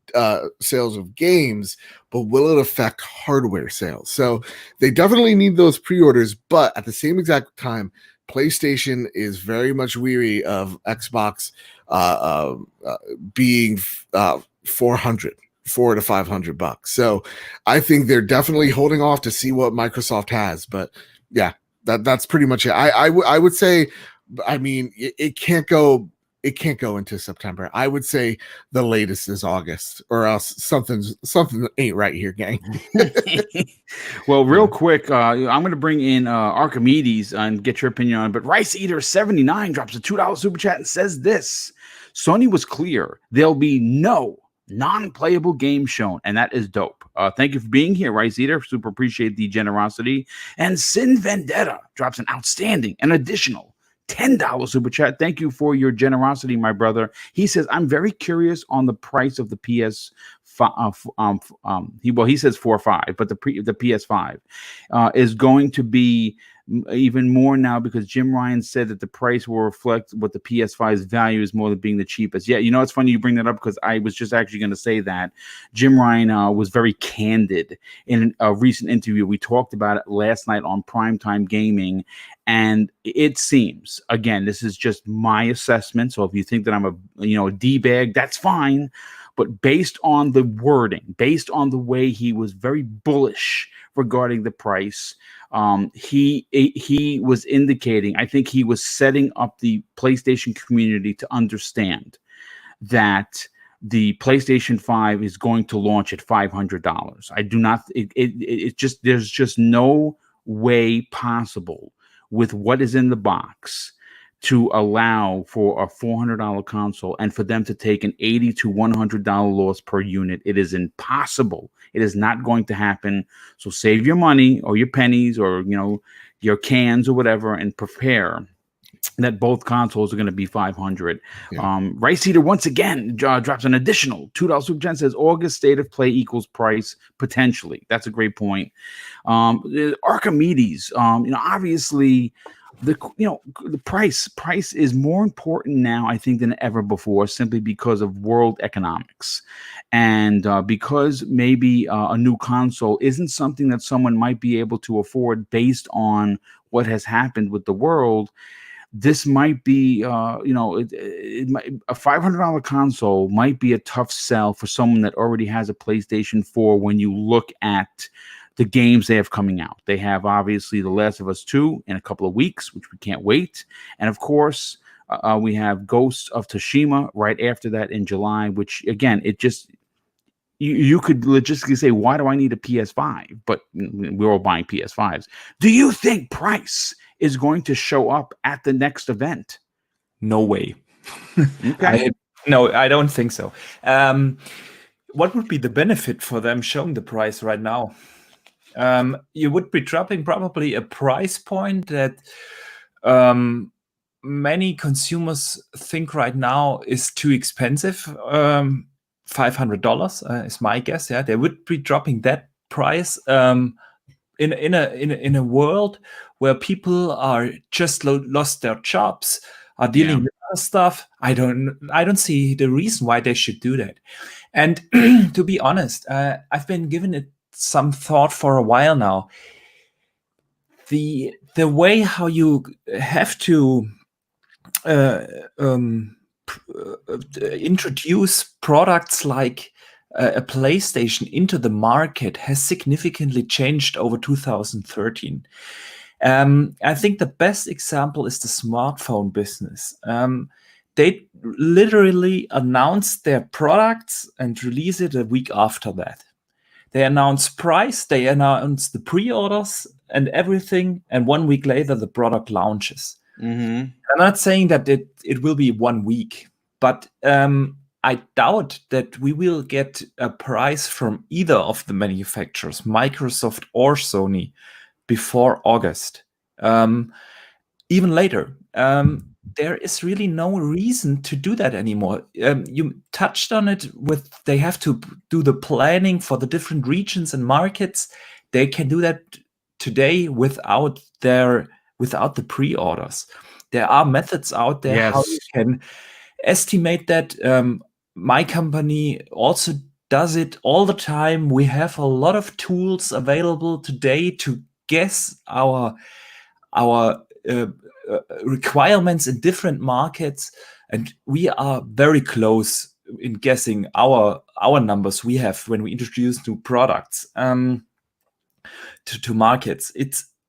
sales of games, but will it affect hardware sales? So they definitely need those pre-orders, but at the same exact time, PlayStation is very much weary of Xbox being $400 to $500. So I think they're definitely holding off to see what Microsoft has. But yeah, that's pretty much it. I would say, I mean, it can't go into September. I would say the latest is August, or else something ain't right here, gang. Well, real quick, I'm going to bring in Archimedes and get your opinion on it. But Rice Eater 79 drops a $2 super chat and says this: Sony was clear there'll be no non-playable game shown, and that is dope. Thank you for being here, Rice Eater. Super appreciate the generosity. And Sin Vendetta drops an outstanding and additional $10 super chat. Thank you for your generosity, my brother. He says, I'm very curious on the price of the PS5. He says 4.5, but the PS5 is going to be even more now, because Jim Ryan said that the price will reflect what the PS5's value is, more than being the cheapest. Yeah, it's funny you bring that up, because I was just actually going to say that Jim Ryan was very candid in a recent interview. We talked about it last night on Primetime Gaming, and it seems, again, this is just my assessment, so if you think that I'm a D-bag, that's fine. But based on the wording, based on the way he was very bullish regarding the price, he was indicating, I think he was setting up the PlayStation community to understand that the PlayStation 5 is going to launch at $500. I do not, there's just no way possible with what is in the box to allow for a $400 console and for them to take an $80 to $100 loss per unit. It is impossible. It is not going to happen. So save your money or your pennies or, your cans or whatever, and prepare that both consoles are going to be 500. Yeah. Rice Eater once again drops an additional $2 super chat, says August state of play equals price potentially. That's a great point. Archimedes, obviously the price is more important now, I think, than ever before, simply because of world economics, and because maybe a new console isn't something that someone might be able to afford based on what has happened with the world. This might be, it might, a $500 console might be a tough sell for someone that already has a PlayStation 4 when you look at the games they have coming out. They have, obviously, The Last of Us 2 in a couple of weeks, which we can't wait. And, of course, we have Ghost of Tsushima right after that in July, which, again, it just... You could logistically say, why do I need a PS5? But we're all buying PS5s. Do you think price is going to show up at the next event? No way. Okay. No, I don't think so. What would be the benefit for them showing the price right now? You would be dropping probably a price point that many consumers think right now is too expensive. $500 is my guess. Yeah, they would be dropping that price in a world where people are just lost their jobs, are dealing with other stuff. I don't see the reason why they should do that. And to be honest, I've been giving it some thought for a while now. The way how you have to introduce products like a PlayStation into the market has significantly changed over 2013. I think the best example is the smartphone business. They literally announced their products and release it a week after that. They announce price, they announce the pre-orders and everything, and 1 week later the product launches. Mm-hmm. I'm not saying that it will be 1 week, but I doubt that we will get a price from either of the manufacturers, Microsoft or Sony, before August. Even later. There is really no reason to do that anymore. You touched on it with they have to do the planning for the different regions and markets. They can do that today without the pre-orders. There are methods out there how you can estimate that. My company also does it all the time. We have a lot of tools available today to guess our requirements in different markets, and we are very close in guessing our numbers we have when we introduce new products to markets.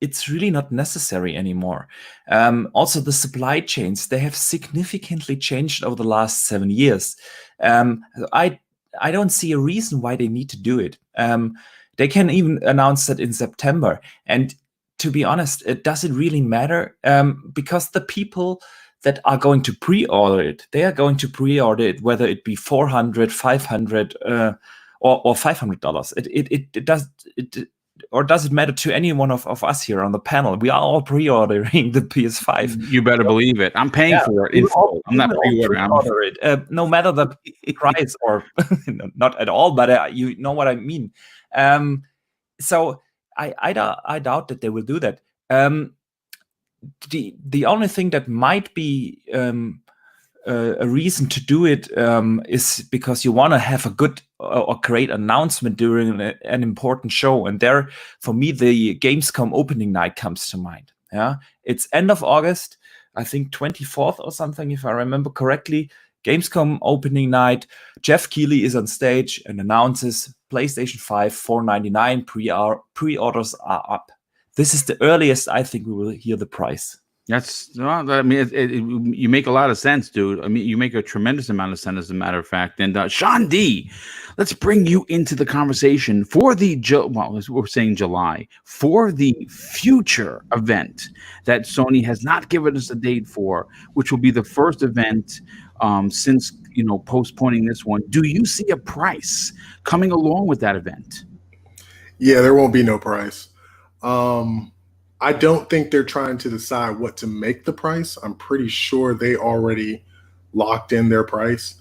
It's really not necessary anymore. Also, the supply chains, they have significantly changed over the last 7 years. I don't see a reason why they need to do it. They can even announce that in September. And to be honest, it doesn't really matter because the people that are going to pre-order it, they are going to pre-order it whether it be $400, $500, or $500. Does it matter to any one of us here on the panel? We are all pre-ordering the PS5. You better believe it. I'm paying for it in full. I'm not pre-ordering. Pre-order it, no matter the price, or not at all. But you know what I mean. So I doubt that they will do that. The only thing that might be a reason to do it is because you want to have a good or great announcement during an important show. And there, for me, the Gamescom opening night comes to mind. Yeah, it's end of August, I think 24th or something, if I remember correctly. Gamescom opening night. Jeff Keighley is on stage and announces PlayStation 5 $499 pre-orders are up. This is the earliest I think we will hear the price. I mean, you make a lot of sense, dude. I mean, you make a tremendous amount of sense, as a matter of fact. And Sean D, let's bring you into the conversation for we're saying July, for the future event that Sony has not given us a date for, which will be the first event since postponing this one. Do you see a price coming along with that event? Yeah, there won't be no price. I don't think they're trying to decide what to make the price. I'm pretty sure they already locked in their price.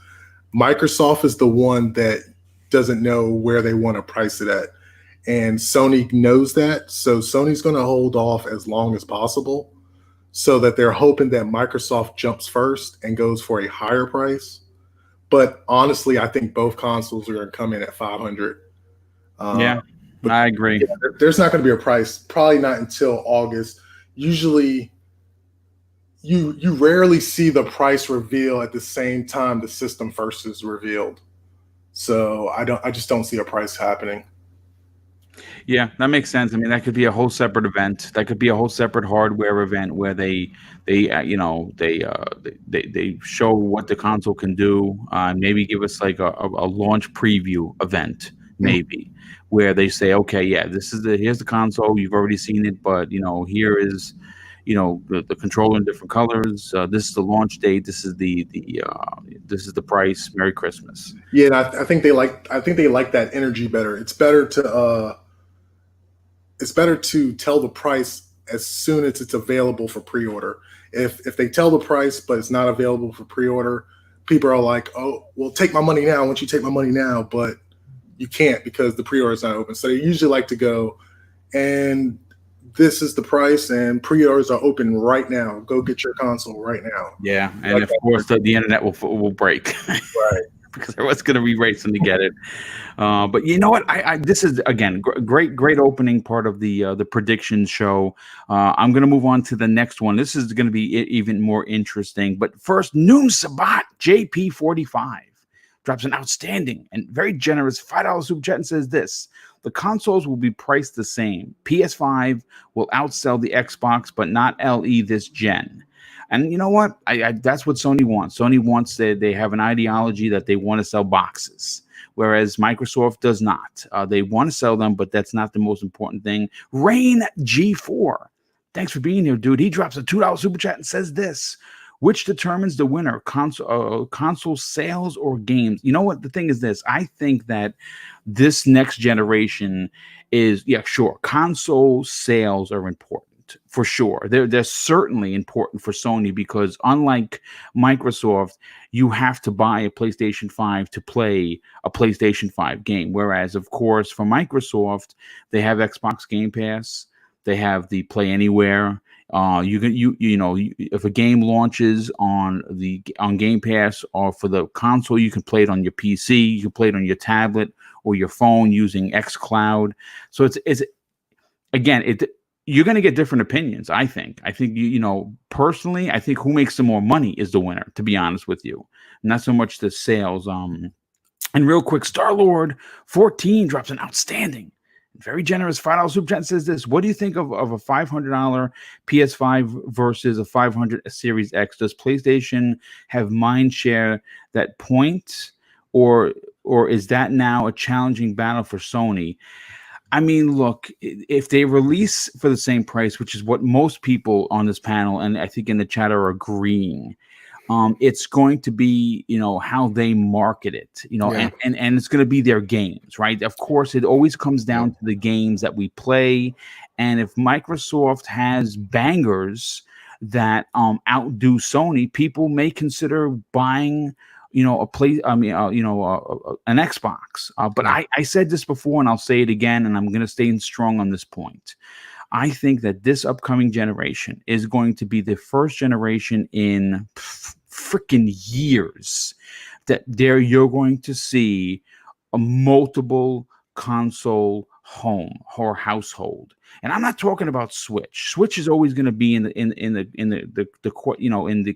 Microsoft is the one that doesn't know where they want to price it at. And Sony knows that. So Sony's going to hold off as long as possible so that they're hoping that Microsoft jumps first and goes for a higher price. But honestly, I think both consoles are going to come in at 500. Yeah, I agree. Yeah, there's not going to be a price, probably not until August. Usually, you rarely see the price reveal at the same time the system first is revealed. So I just don't see a price happening. Yeah, that makes sense. I mean, that could be a whole separate event. That could be a whole separate hardware event where they show what the console can do. Maybe give us like a launch preview event, maybe, where they say, okay, yeah, here's the console. You've already seen it, but here is the controller in different colors. This is the launch date. This is the price. Merry Christmas. Yeah, and I think they like that energy better. It's better to tell the price as soon as it's available for pre-order. If they tell the price but it's not available for pre-order, people are like, oh, well, take my money now. I want you to take my money now, but you can't because the pre-order is not open. So they usually like to go, and this is the price, and pre-orders are open right now. Go get your console right now. Yeah, and of course the internet will break. Right. Because everyone's going to be racing to get it. But you know what? This is, again, great opening part of the prediction show. I'm going to move on to the next one. This is going to be even more interesting. But first, Noon Sabat JP45 drops an outstanding and very generous $5 super chat and says this: the consoles will be priced the same. PS5 will outsell the Xbox, but not LE this gen. And you know what? That's what Sony wants. Sony wants they have an ideology that they want to sell boxes, whereas Microsoft does not. They want to sell them, but that's not the most important thing. Rain G4, thanks for being here, dude. He drops a $2 super chat and says this: which determines the winner, console sales or games? You know what? The thing is this. I think that this next generation is, yeah, sure, console sales are important. For sure. They're certainly important for Sony because unlike Microsoft, you have to buy a PlayStation 5 to play a PlayStation 5 game. Whereas, of course, for Microsoft, they have Xbox Game Pass. They have the Play Anywhere. If a game launches on Game Pass or for the console, you can play it on your PC. You can play it on your tablet or your phone using xCloud. So it's again, you're going to get different opinions, I think. I think, personally, I think who makes the more money is the winner, to be honest with you. Not so much the sales. And real quick, Star-Lord 14 drops an outstanding, very generous $5 super chat and says this: what do you think of a $500 PS5 versus a $500 Series X? Does PlayStation have mind share that point, or is that now a challenging battle for Sony? I mean, look, if they release for the same price, which is what most people on this panel and I think in the chat are agreeing, it's going to be, how they market it, and it's going to be their games, right? Of course, it always comes down to the games that we play. And if Microsoft has bangers that outdo Sony, people may consider buying an Xbox. But I said this before and I'll say it again, and I'm going to stay strong on this point. I think that this upcoming generation is going to be the first generation in freaking years that you're going to see a multiple console home or household. And I'm not talking about Switch. Switch is always going to be in the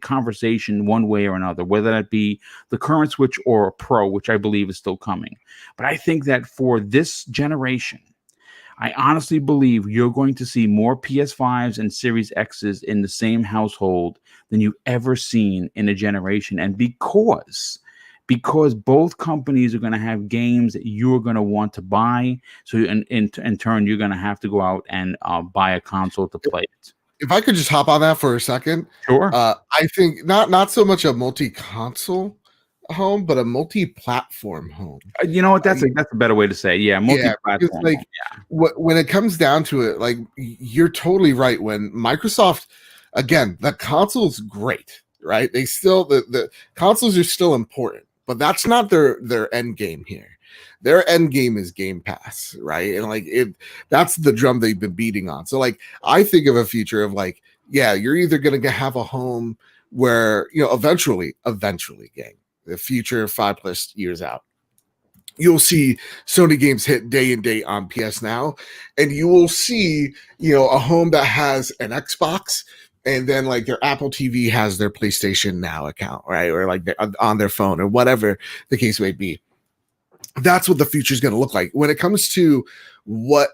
conversation one way or another, whether that be the current Switch or a Pro, which I believe is still coming. But I think that for this generation, I honestly believe you're going to see more PS5s and Series X's in the same household than you've ever seen in a generation. And because both companies are going to have games that you're going to want to buy. So in turn, you're going to have to go out and buy a console to play it. If I could just hop on that for a second. Sure. I think not so much a multi-console home, but a multi-platform home. You know what? That's a better way to say it. Yeah, Yeah, because multi-platform. like when it comes down to it, like you're totally right. When Microsoft, again, the console's great, right? They still the consoles are still important, but that's not their end game here. Their end game is Game Pass, right? And like that's the drum they've been beating on. So like I think of a future of like, yeah, you're either gonna have a home where eventually, gang, the future 5+ years out, you'll see Sony games hit day and date on PS Now, and you will see a home that has an Xbox, and then like their Apple TV has their PlayStation Now account, right? Or like on their phone or whatever the case may be. That's what the future is going to look like when it comes to what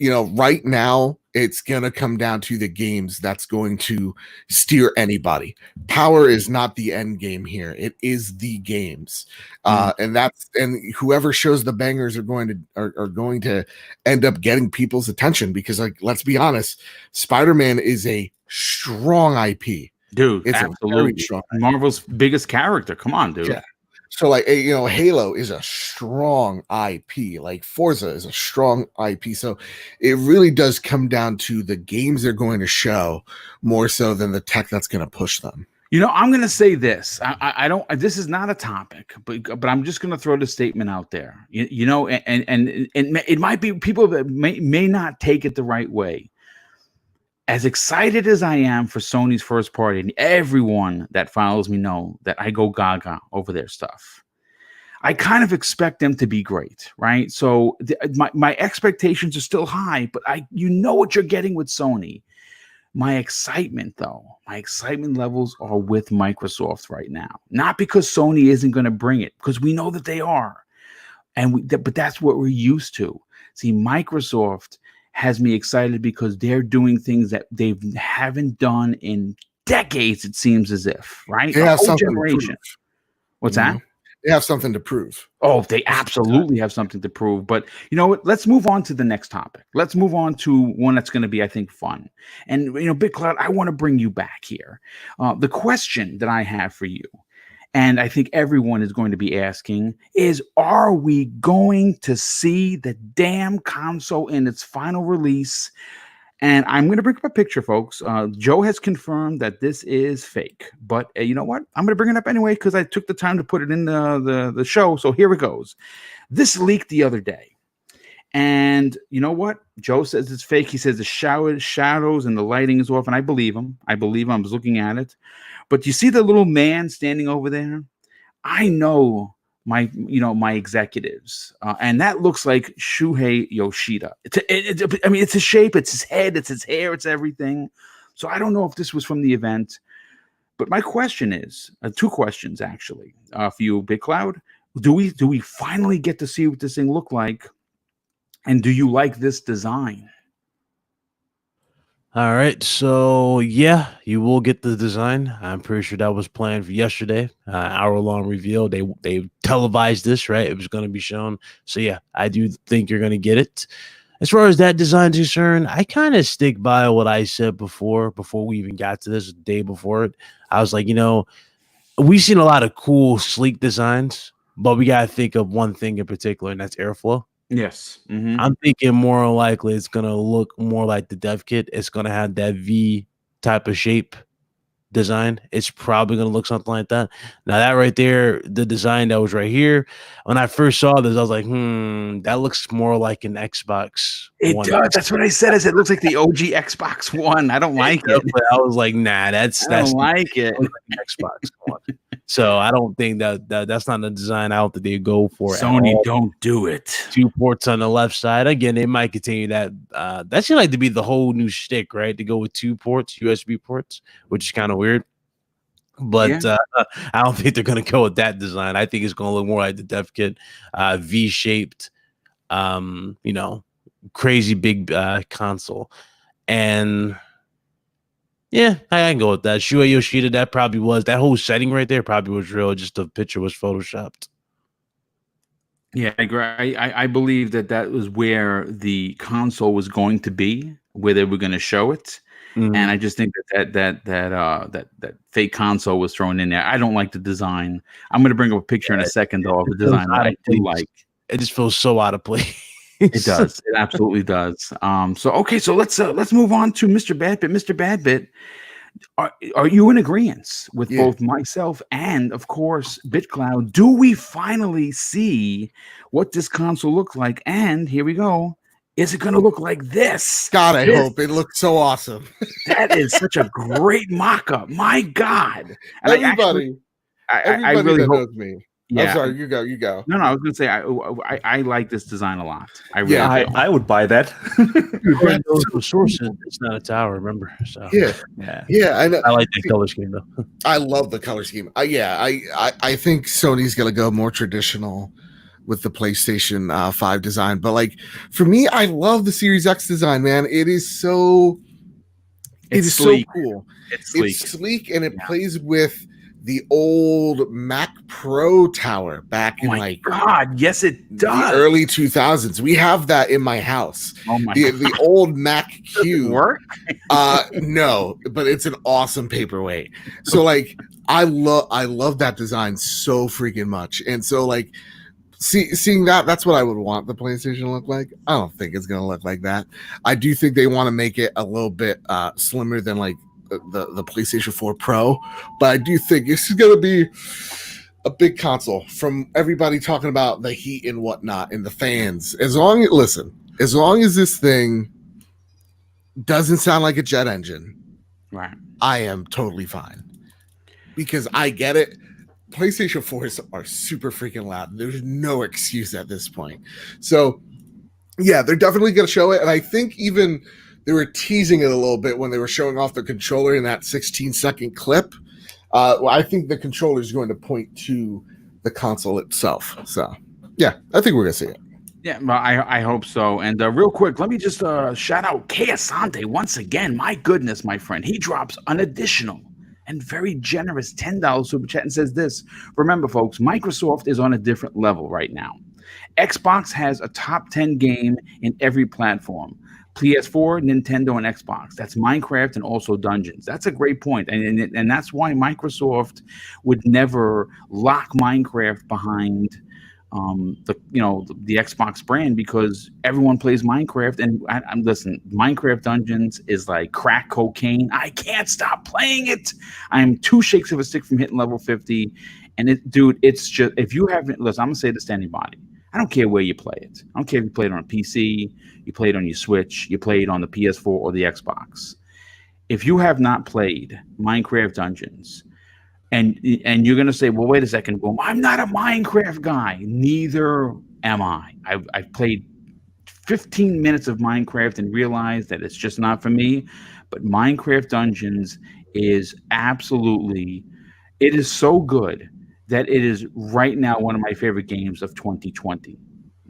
right now. It's going to come down to the games that's going to steer anybody. Power is not the end game here. It is the games. And whoever shows the bangers are going to end up getting people's attention, because like, let's be honest, Spider-Man is a strong IP. Dude, It's absolutely. a very strong IP. Marvel's biggest character. Come on, dude. Yeah. So like, Halo is a strong IP, like Forza is a strong IP. So it really does come down to the games they're going to show more so than the tech that's going to push them. I'm going to say this. I don't, this is not a topic, but I'm just going to throw the statement out there, and it might be people that may not take it the right way. As excited as I am for Sony's first party, and everyone that follows me know that I go gaga over their stuff, I kind of expect them to be great, right? So my expectations are still high, but you know what you're getting with Sony. My excitement levels are with Microsoft right now. Not because Sony isn't going to bring it, because we know that they are. But that's what we're used to. See, Microsoft has me excited because they're doing things that they haven't done in decades, it seems as if, right? They A have whole something generation. to prove. What's that? They have something to prove. Oh, they absolutely have something to prove. But you know what? Let's move on to the next topic. Let's move on to one that's going to be, I think, fun. And, Big Cloud, I want to bring you back here. The question that I have for you, and I think everyone is going to be asking, is are we going to see the damn console in its final release? And I'm going to bring up a picture, folks. Joe has confirmed that this is fake. But you know what? I'm going to bring it up anyway because I took the time to put it in the show. So here it goes. This leaked the other day. And you know what? Joe says it's fake. He says the shadows and the lighting is off. And I believe him. I was looking at it. But you see the little man standing over there? I know my executives, and that looks like Shuhei Yoshida. It's his shape, it's his head, it's his hair, it's everything. So I don't know if this was from the event. But my question is, two questions actually, for you, Big Cloud. Do we finally get to see what this thing looked like? And do you like this design? All right, so yeah, you will get the design. I'm pretty sure that was planned for yesterday. Hour-long reveal. They televised this, right? It was going to be shown. So yeah, I do think you're going to get it. As far as that design is concerned, I kind of stick by what I said before we even got to this, the day before it. I was like, we've seen a lot of cool, sleek designs, but we got to think of one thing in particular, and that's airflow. Yes. Mm-hmm. I'm thinking more likely it's going to look more like the dev kit. It's going to have that V type of shape design. It's probably going to look something like that. Now that right there, the design that was right here, when I first saw this, I was like, that looks more like an Xbox One. That's what I said. I said it looks like the OG Xbox One. I don't like it. But I was like, nah, I don't like it. Like Xbox One. So I don't think that's not the design out that they go for. Sony, don't do it. 2 ports on the left side. Again, they might continue that. That should like to be the whole new shtick, right? To go with 2 ports, USB ports, which is kind of weird. But yeah. I don't think they're going to go with that design. I think it's going to look more like the dev kit, V-shaped, crazy big console. And yeah, I can go with that. Shuhei Yoshida, that probably was. That whole setting right there probably was real. Just the picture was photoshopped. Yeah, I agree. I believe that was where the console was going to be, where they were going to show it. And I just think that fake console was thrown in there. I don't like the design. I'm going to bring up a picture in a second, though, of a design that I do like. It just feels so out of place. It does. It absolutely does. So let's move on to Mr. Badbit. Mr. Badbit, are you in agreement with both myself and, of course, BitCloud? Do we finally see what this console looks like? And here we go. Is it going to look like this? God, I hope it looks so awesome. That is such a great mock-up. My God. And everybody really that hope, knows me. yeah. I'm sorry, you go. No, I was going to say I like this design a lot. I really do. I would buy that. The source it's not a tower, remember? So Yeah. I know. I like the color scheme though. I love the color scheme. I think Sony's gonna go more traditional with the PlayStation 5 design, but like for me, I love the Series X design, man. It is so sleek. so cool. It's sleek. It's sleek, and it plays with the old Mac Pro tower back in God, yes, it does. The early 2000s. We have that in my house. Oh my God. The old Mac Cube. Work? No, but it's an awesome paperweight. So like I love that design so freaking much. And so like seeing that's what I would want the PlayStation to look like. I don't think it's gonna look like that. I do think they want to make it a little bit slimmer than like the PlayStation 4 Pro, but I do think this is going to be a big console from everybody talking about the heat and whatnot and the fans. As long as this thing doesn't sound like a jet engine, right, I am totally fine because I get it. PlayStation 4s are super freaking loud. There's no excuse at this point. So yeah, they're definitely going to show it. And I think even they were teasing it a little bit when they were showing off the controller in that 16-second clip. I think the controller is going to point to the console itself. So, yeah, I think we're going to see it. Yeah, well, I hope so. And real quick, let me just shout out Kay Asante once again. My goodness, my friend. He drops an additional and very generous $10 super chat and says this. Remember, folks, Microsoft is on a different level right now. Xbox has a top 10 game in every platform. PS4, Nintendo, and Xbox. That's Minecraft and also Dungeons. That's a great point. And that's why Microsoft would never lock Minecraft behind the Xbox brand, because everyone plays Minecraft. And listen, Minecraft Dungeons is like crack cocaine. I can't stop playing it. I'm 2 shakes of a stick from hitting level 50. And it's just, if you haven't, listen, I'm gonna say this to anybody. I don't care where you play it. I don't care if you play it on a PC, you play it on your Switch, you play it on the PS4 or the Xbox. If you have not played Minecraft Dungeons, and you're going to say, well, wait a second, well, I'm not a Minecraft guy. Neither am I. I've played 15 minutes of Minecraft and realized that it's just not for me. But Minecraft Dungeons is absolutely, it is so good that it is right now one of my favorite games of 2020.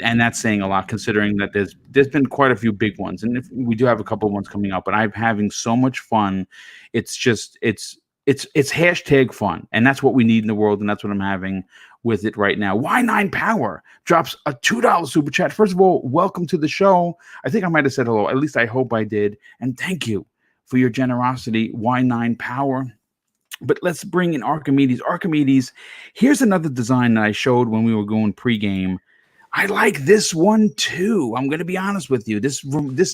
And that's saying a lot, considering that there's been quite a few big ones. And if we do have a couple of ones coming up, but I'm having so much fun. It's just, it's hashtag fun. And that's what we need in the world. And that's what I'm having with it right now. Y9 Power drops a $2 super chat. First of all, welcome to the show. I think I might have said hello. At least I hope I did. And thank you for your generosity, Y9 Power. But let's bring in Archimedes. Archimedes, here's another design that I showed when we were going pregame. I like this one too. I'm going to be honest with you. This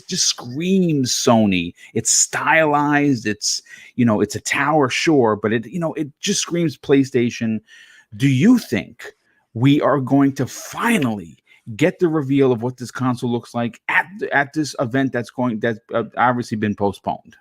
just screams Sony. It's stylized. It's a tower, sure, but it just screams PlayStation. Do you think we are going to finally get the reveal of what this console looks like at this event that's obviously been postponed?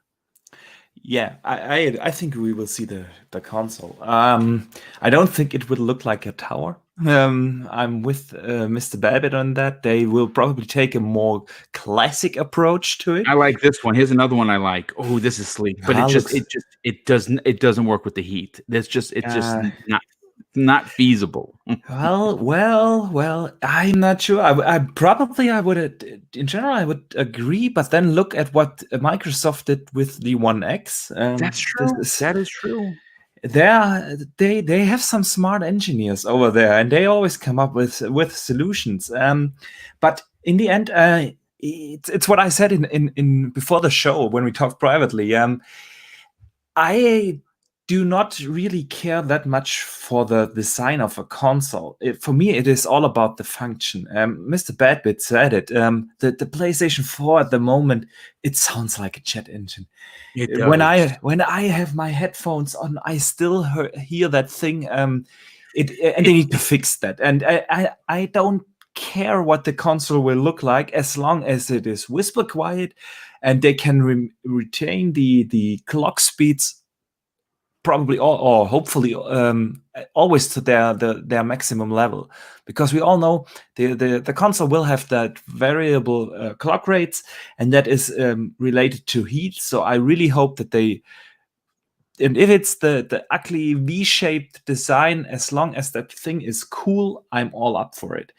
Yeah, I think we will see the console. I don't think it will look like a tower. I'm with Mr. Babbitt on that. They will probably take a more classic approach to it. I like this one. Here's another one I like. Oh, this is sleek, but it doesn't work with the heat. It's just not feasible. Well, I'm not sure. I would in general I would agree, but then look at what Microsoft did with the One X. That's true. That is true. They have some smart engineers over there, and they always come up with solutions. But in the end, it's what I said in before the show when we talked privately. I do not really care that much for the design of a console. For me, it is all about the function. Mr. Badbit said it. The PlayStation 4 at the moment, it sounds like a jet engine. It does. When I have my headphones on, I still hear that thing. And they need to fix that. And I don't care what the console will look like as long as it is whisper quiet and they can retain the clock speeds probably or hopefully always to their maximum level, because we all know the console will have that variable clock rates, and that is related to heat. So I really hope that and if it's the ugly V-shaped design, as long as that thing is cool, I'm all up for it.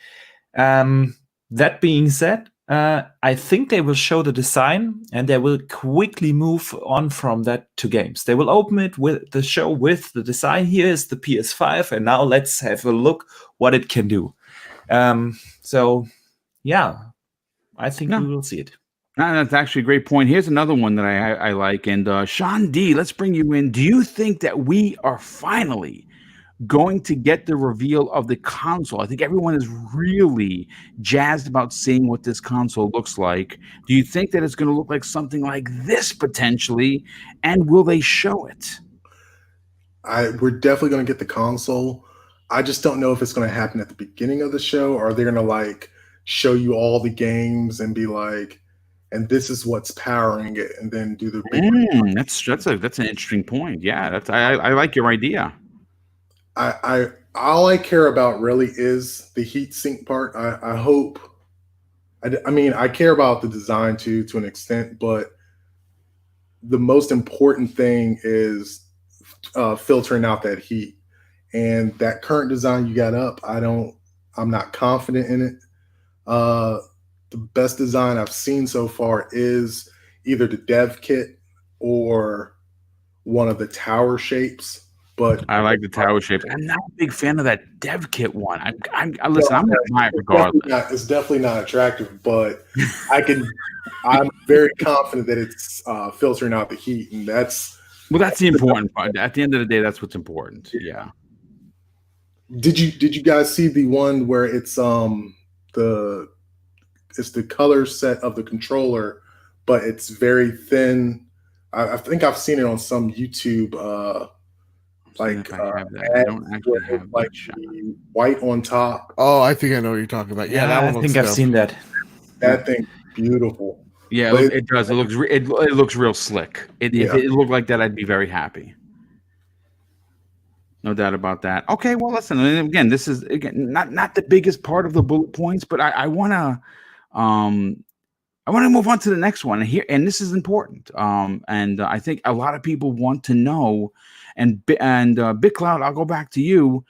That being said, I think they will show the design and they will quickly move on from that to games. They will open it with the show with the design. Here is the PS5, and now let's have a look what it can do. So, yeah, I think we will see it. No, that's actually a great point. Here's another one that I like. And Sean D, let's bring you in. Do you think that we are finally going to get the reveal of the console? I think everyone is really jazzed about seeing what this console looks like. Do you think that it's going to look like something like this potentially? And will they show it? We're definitely going to get the console. I just don't know if it's going to happen at the beginning of the show, or are they going to like show you all the games and be like, and this is what's powering it, and then do the big that's an interesting point. Yeah, I like your idea. All I care about really is the heat sink part. I hope. I mean, I care about the design too, to an extent, but the most important thing is filtering out that heat. And that current design you got up, I'm not confident in it. The best design I've seen so far is either the dev kit or one of the tower shapes. But I like the tower shape. I'm not a big fan of that dev kit one. I'm going to buy it regardless. It's definitely not attractive, but I'm very confident that it's filtering out the heat, and that's the important part. At the end of the day, that's what's important. Yeah. Did you guys see the one where it's the color set of the controller, but it's very thin? I think I've seen it on some YouTube. I don't actually have like white on top. Oh, I think I know what you're talking about. Yeah, that one. I think I've seen that. That thing's beautiful. Yeah, it does. It looks real slick. If it looked like that, I'd be very happy. No doubt about that. Okay, well, listen. Again, this is not the biggest part of the bullet points, but I want to move on to the next one here, and this is important. And I think a lot of people want to know. And BitCloud, I'll go back to you.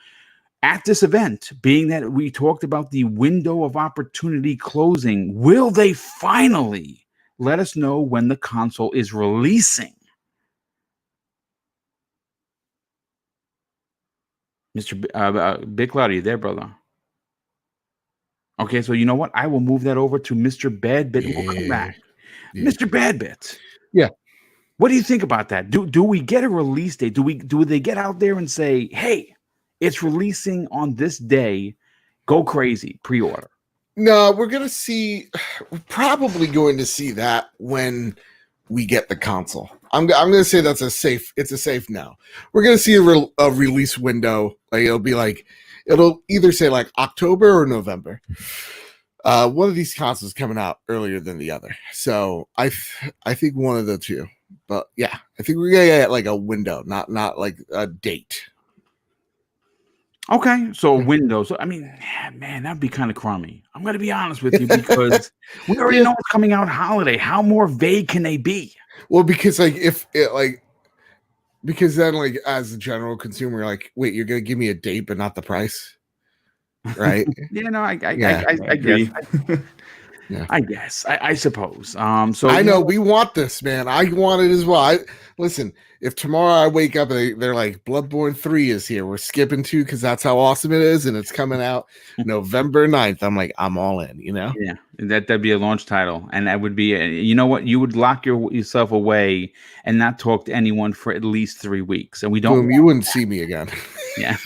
At this event, being that we talked about the window of opportunity closing, will they finally let us know when the console is releasing? Mr. BitCloud, are you there, brother? Okay, so you know what? I will move that over to Mr. Badbit. Yeah. We'll come back. Yeah. Mr. Badbit. Yeah. What do you think about that? Do we get a release date? Do they get out there and say, hey, it's releasing on this day, go crazy, pre-order? No, we're probably going to see that when we get the console. I'm going to say it's a safe no. We're going to see a release window. Like it'll either say like October or November. One of these consoles coming out earlier than the other. So I think one of the two. But yeah, I think we're gonna get like a window, not like a date. Okay, so a window. So I mean, man, that'd be kind of crummy. I'm gonna be honest with you because we already know it's coming out holiday. How more vague can they be? Well, because because then like as a general consumer, like, wait, you're gonna give me a date but not the price, right? I agree. Yeah. I guess. I suppose. So I know we want this, man. I want it as well. Listen, if tomorrow I wake up and they're like, Bloodborne 3 is here, we're skipping 2 because that's how awesome it is, and it's coming out November 9th, I'm like, I'm all in, you know? Yeah, that'd be a launch title, and that would be, you know what? You would lock yourself away and not talk to anyone for at least 3 weeks, and we don't. Boom, you wouldn't see me again. Yeah.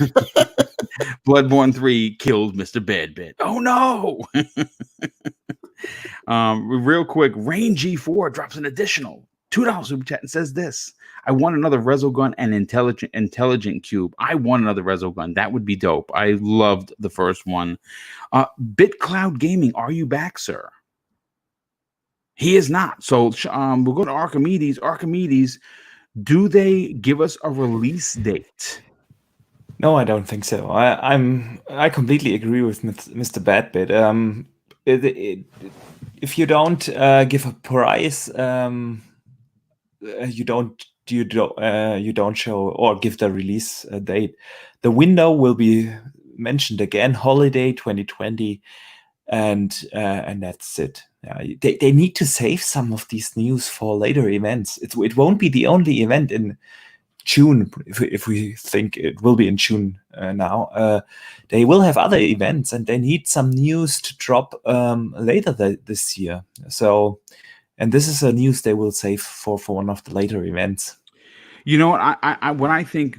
Bloodborne 3 killed Mr. Badbit. Oh no! Real quick, Rain G4 drops an additional $2 super chat and says this: I want another Resogun and intelligent cube. I want another Resogun. That would be dope. I loved the first one. BitCloud Gaming, are you back, sir? He is not. So we'll go to Archimedes. Archimedes, do they give us a release date? No, I don't think so. I completely agree with Mr. Badbit. If you don't give a price, you don't show or give the release date. The window will be mentioned again, holiday 2020, and that's it. They need to save some of these news for later events. It won't be the only event in June, if we think it will be in June now. They will have other events, and they need some news to drop later this year. So, and this is a news they will save for one of the later events. You know what? What I think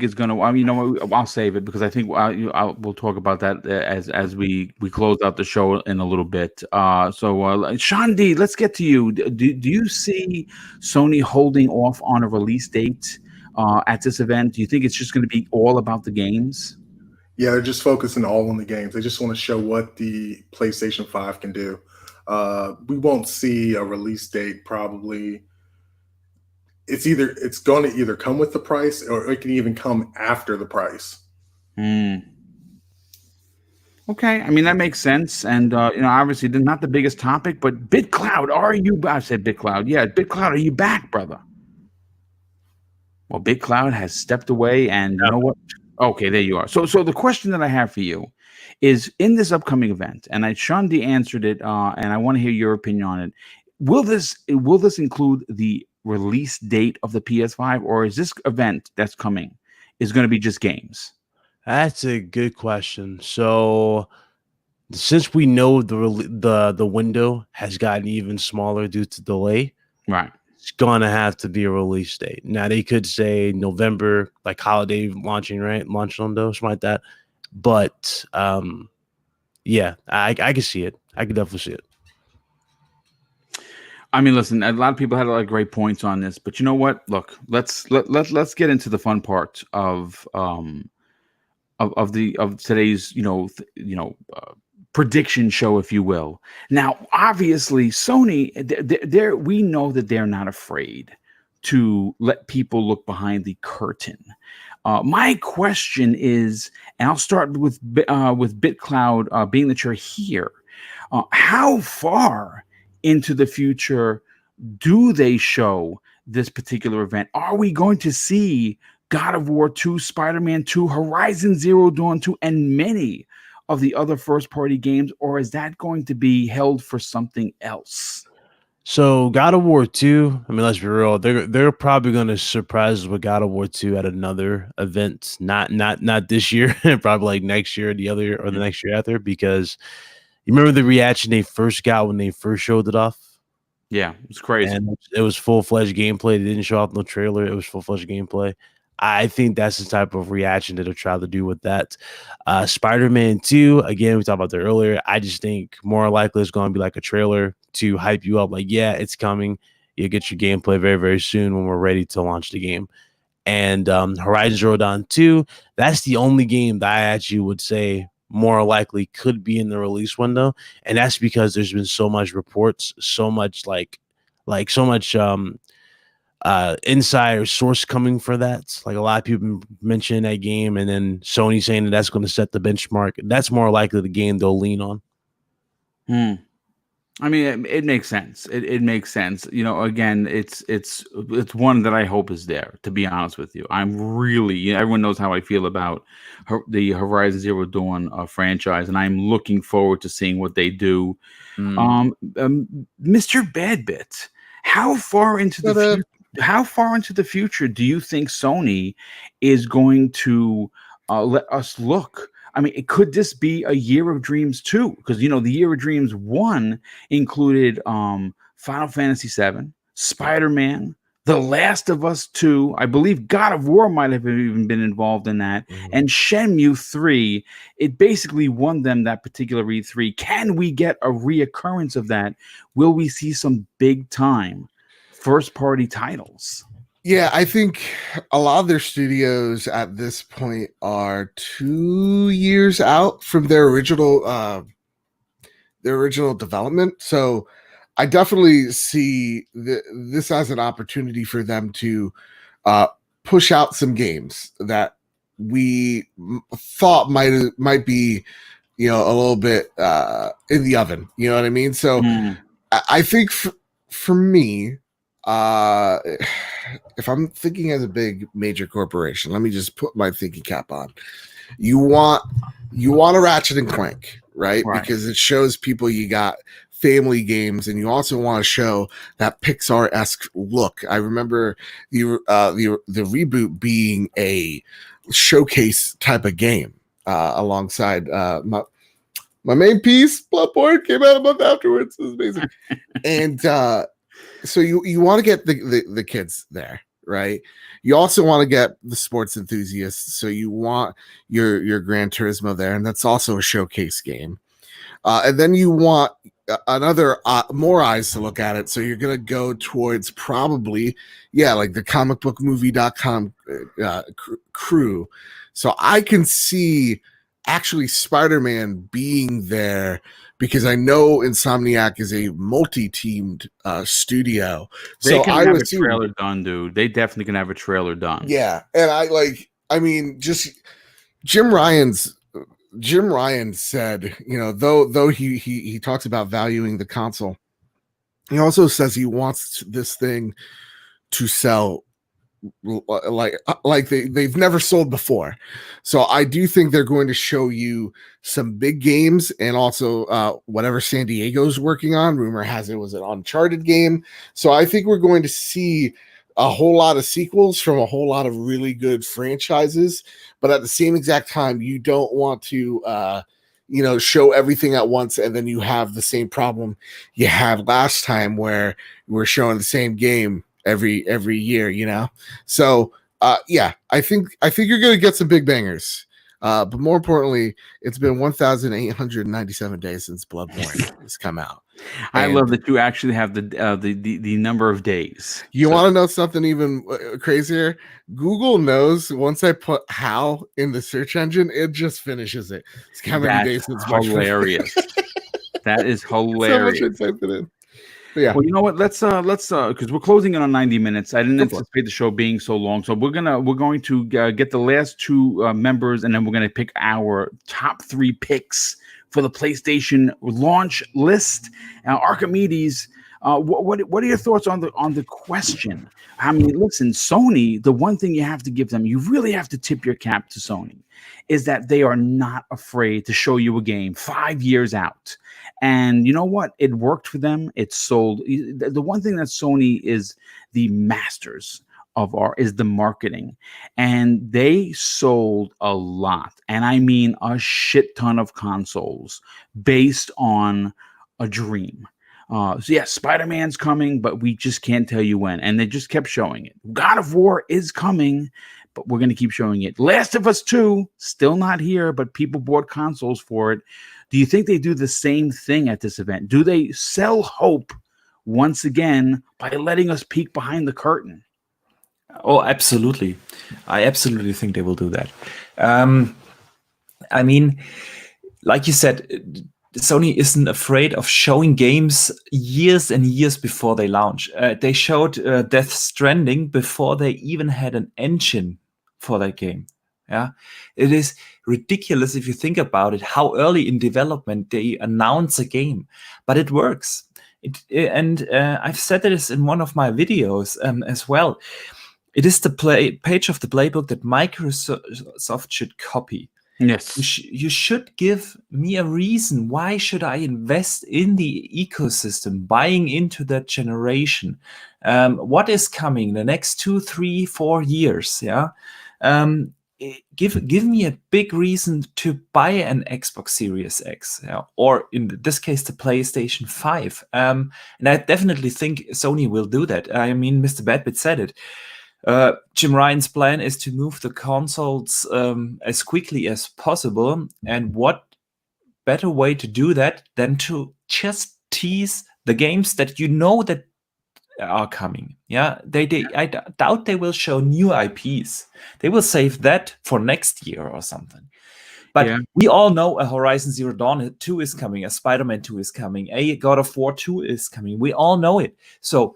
is going to. You know, I'll save it because I think we'll talk about that as we close out the show in a little bit. So, Sean D, let's get to you. Do you see Sony holding off on a release date at this event? Do you think it's just going to be all about the games? Yeah, they're just focusing all on the games. They just want to show what the PlayStation 5 can do. We won't see a release date probably. It's going to either come with the price or it can even come after the price. Okay, I mean that makes sense, and obviously not the biggest topic, but BitCloud, are you? I said BitCloud, yeah, BitCloud, are you back, brother? Well, BitCloud has stepped away, and you know what? Okay, there you are. So the question that I have for you is, in this upcoming event, and Sean D answered it, and I want to hear your opinion on it. Will this include the release date of the PS5, or is this event that's coming is going to be just games? That's a good question. So, since we know the window has gotten even smaller due to delay, right? It's gonna have to be a release date. Now they could say November, like holiday launching, right? Launch window, something like that. But yeah, I can see it. I can definitely see it. I mean, listen, a lot of people had a lot of great points on this, but you know what? Look, let's get into the fun part of today's prediction show, if you will. Now, obviously, Sony, we know that they're not afraid to let people look behind the curtain. My question is, and I'll start with BitCloud, being that you're here. How far into the future do they show this particular event? Are we going to see God of War 2, Spider-Man 2, Horizon Zero Dawn 2, and many of the other first-party games, or is that going to be held for something else? So God of War 2, I mean, let's be real, they're probably going to surprise us with God of War 2 at another event, not this year, probably like next year, the next year after, because you remember the reaction they first got when they first showed it off? Yeah, it's crazy. And it was full-fledged gameplay. They didn't show off no trailer. It was full-fledged gameplay. I think that's the type of reaction that they'll try to do with that. Spider-Man 2, again, we talked about that earlier. I just think more likely it's going to be like a trailer to hype you up. Like, yeah, it's coming. You'll get your gameplay very, very soon when we're ready to launch the game. And Horizon Zero Dawn 2, that's the only game that I actually would say more likely could be in the release window. And that's because there's been so much reports, so much insider source coming for that. Like a lot of people mention that game, and then Sony saying that's going to set the benchmark. That's more likely the game they'll lean on. I mean, it makes sense. It makes sense. Again, it's one that I hope is there, to be honest with you. I'm really, everyone knows how I feel about the Horizon Zero Dawn franchise, and I'm looking forward to seeing what they do. Mr. Badbit, how far into the future? how far into the future do you think Sony is going to let us look? I mean, could this be a Year of Dreams 2? Because the Year of Dreams 1 included Final Fantasy 7, Spider-Man, The Last of Us 2. I believe God of War might have even been involved in that, and Shenmue 3. It basically won them that particular E3. Can we get a reoccurrence of that? Will we see some big time first-party titles? Yeah, I think a lot of their studios at this point are 2 years out from their original development. So I definitely see this as an opportunity for them to push out some games that we thought might be, a little bit in the oven. You know what I mean? So I think for me, if I'm thinking as a big major corporation, let me just put my thinking cap on. You want a Ratchet and Clank, right? Because it shows people you got family games, and you also want to show that Pixar-esque look. I remember the reboot being a showcase type of game alongside my main piece, Bloodborne, came out a month afterwards. It was amazing. And so you want to get the kids there, right? You also want to get the sports enthusiasts. So you want your Gran Turismo there, and that's also a showcase game. And then you want another more eyes to look at it. So you're going to go towards probably, like the comicbookmovie.com crew. So I can see actually Spider-Man being there, because I know Insomniac is a multi-teamed studio. They so can I have would a see, trailer done, dude. They definitely can have a trailer done. yeah. And just Jim Ryan said, though he talks about valuing the console, he also says he wants this thing to sell like they've never sold before. So I do think they're going to show you some big games, and also whatever San Diego's working on. Rumor has it was an Uncharted game. So I think we're going to see a whole lot of sequels from a whole lot of really good franchises. But at the same exact time, you don't want to show everything at once, and then you have the same problem you had last time where we're showing the same game every year. So I think you're gonna get some big bangers, but more importantly, it's been 1,897 days since Bloodborne has come out. I love that you actually have the number of days. You want to know something even crazier? Google knows once I put HAL in the search engine, it just finishes it. It's how many days since hilarious. That is hilarious. So much I typed it in. But yeah. Well, you know what? Let's because we're closing in on 90 minutes. I didn't anticipate the show being so long, so we're going to get the last two members, and then we're going to pick our top 3 picks for the PlayStation launch list. Archimedes, what are your thoughts on the question? I mean, listen, Sony. The one thing you have to give them, you really have to tip your cap to Sony, is that they are not afraid to show you a game 5 years out. And you know what? It worked for them. It sold. The one thing that Sony is the masters of is the marketing. And they sold a lot. And I mean a shit ton of consoles based on a dream. So yeah, Spider-Man's coming, but we just can't tell you when. And they just kept showing it. God of War is coming, but we're going to keep showing it. Last of Us 2, still not here, but people bought consoles for it. Do you think they do the same thing at this event? Do they sell hope once again by letting us peek behind the curtain? Oh, absolutely. I absolutely think they will do that. I mean, like you said, Sony isn't afraid of showing games years and years before they launch. They showed Death Stranding before they even had an engine for that game. Yeah, it is ridiculous if you think about it, how early in development they announce a game, but it works. I've said this in one of my videos as well. It is the page of the playbook that Microsoft should copy. Yes, you should give me a reason. Why should I invest in the ecosystem, buying into that generation? What is coming the next 2, 3, 4 years? Yeah. Give me a big reason to buy an Xbox Series X, or in this case, the PlayStation 5. And I definitely think Sony will do that. I mean, Mr. Badbit said it. Jim Ryan's plan is to move the consoles as quickly as possible. And what better way to do that than to just tease the games that you know that are coming. Yeah, I doubt they will show new IPs. They will save that for next year or something. But we all know a Horizon Zero Dawn 2 is coming, a Spider-Man 2 is coming, a God of War 2 is coming. We all know it. So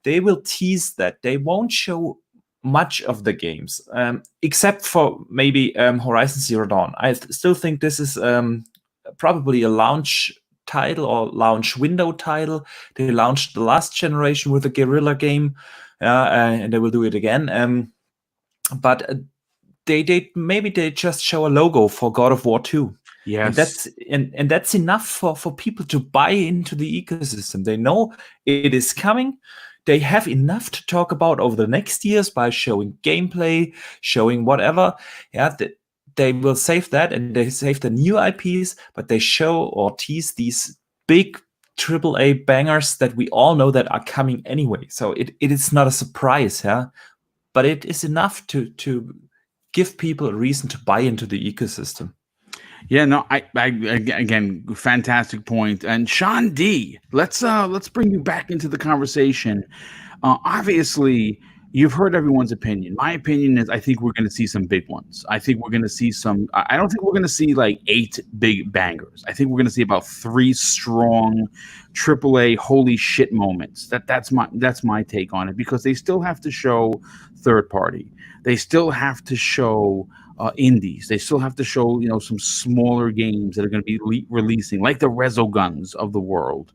they will tease that. They won't show much of the games, except for maybe Horizon Zero Dawn. I still think this is probably a launch title or launch window title. They launched the last generation with a guerrilla game, and they will do it again. But they just show a logo for God of War 2. Yes, and that's enough for people to buy into the ecosystem. They know it is coming. They have enough to talk about over the next years by showing gameplay, showing whatever. Yeah, they will save that, and they save the new IPs, but they show or tease these big AAA bangers that we all know that are coming anyway. So it is not a surprise, but it is enough to give people a reason to buy into the ecosystem. Yeah, no, I again, fantastic point. And Sean D, let's bring you back into the conversation. Obviously, you've heard everyone's opinion. My opinion is I think we're going to see some big ones. I think we're going to see some. I don't think we're going to see like 8 big bangers. I think we're going to see about 3 strong AAA holy shit moments. That's my take on it, because they still have to show third party. They still have to show indies. They still have to show some smaller games that are going to be releasing, like the Resoguns of the world.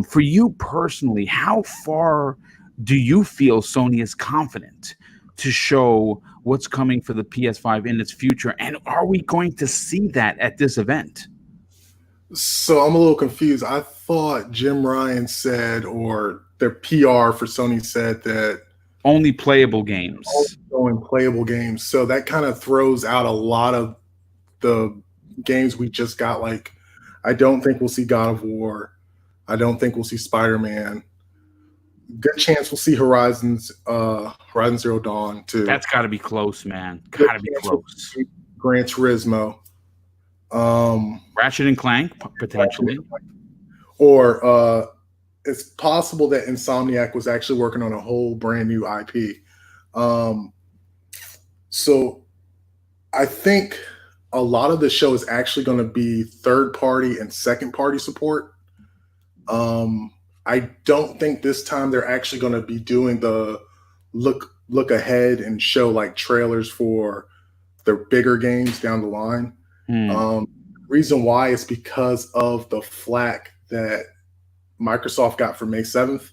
For you personally, how far do you feel Sony is confident to show what's coming for the PS5 in its future? And are we going to see that at this event? So I'm a little confused. I thought Jim Ryan said, or their PR for Sony said, that only playable games. Only playable games. So that kind of throws out a lot of the games we just got. Like, I don't think we'll see God of War. I don't think we'll see Spider-Man. Good chance we'll see Horizon Zero Dawn too. That's got to be close, man. Got to be close. Gran Turismo, Ratchet and Clank potentially, or it's possible that Insomniac was actually working on a whole brand new IP. So I think a lot of the show is actually going to be third party and second party support. I don't think this time they're actually going to be doing the look ahead and show like trailers for their bigger games down the line. Reason why is because of the flack that Microsoft got for May 7th.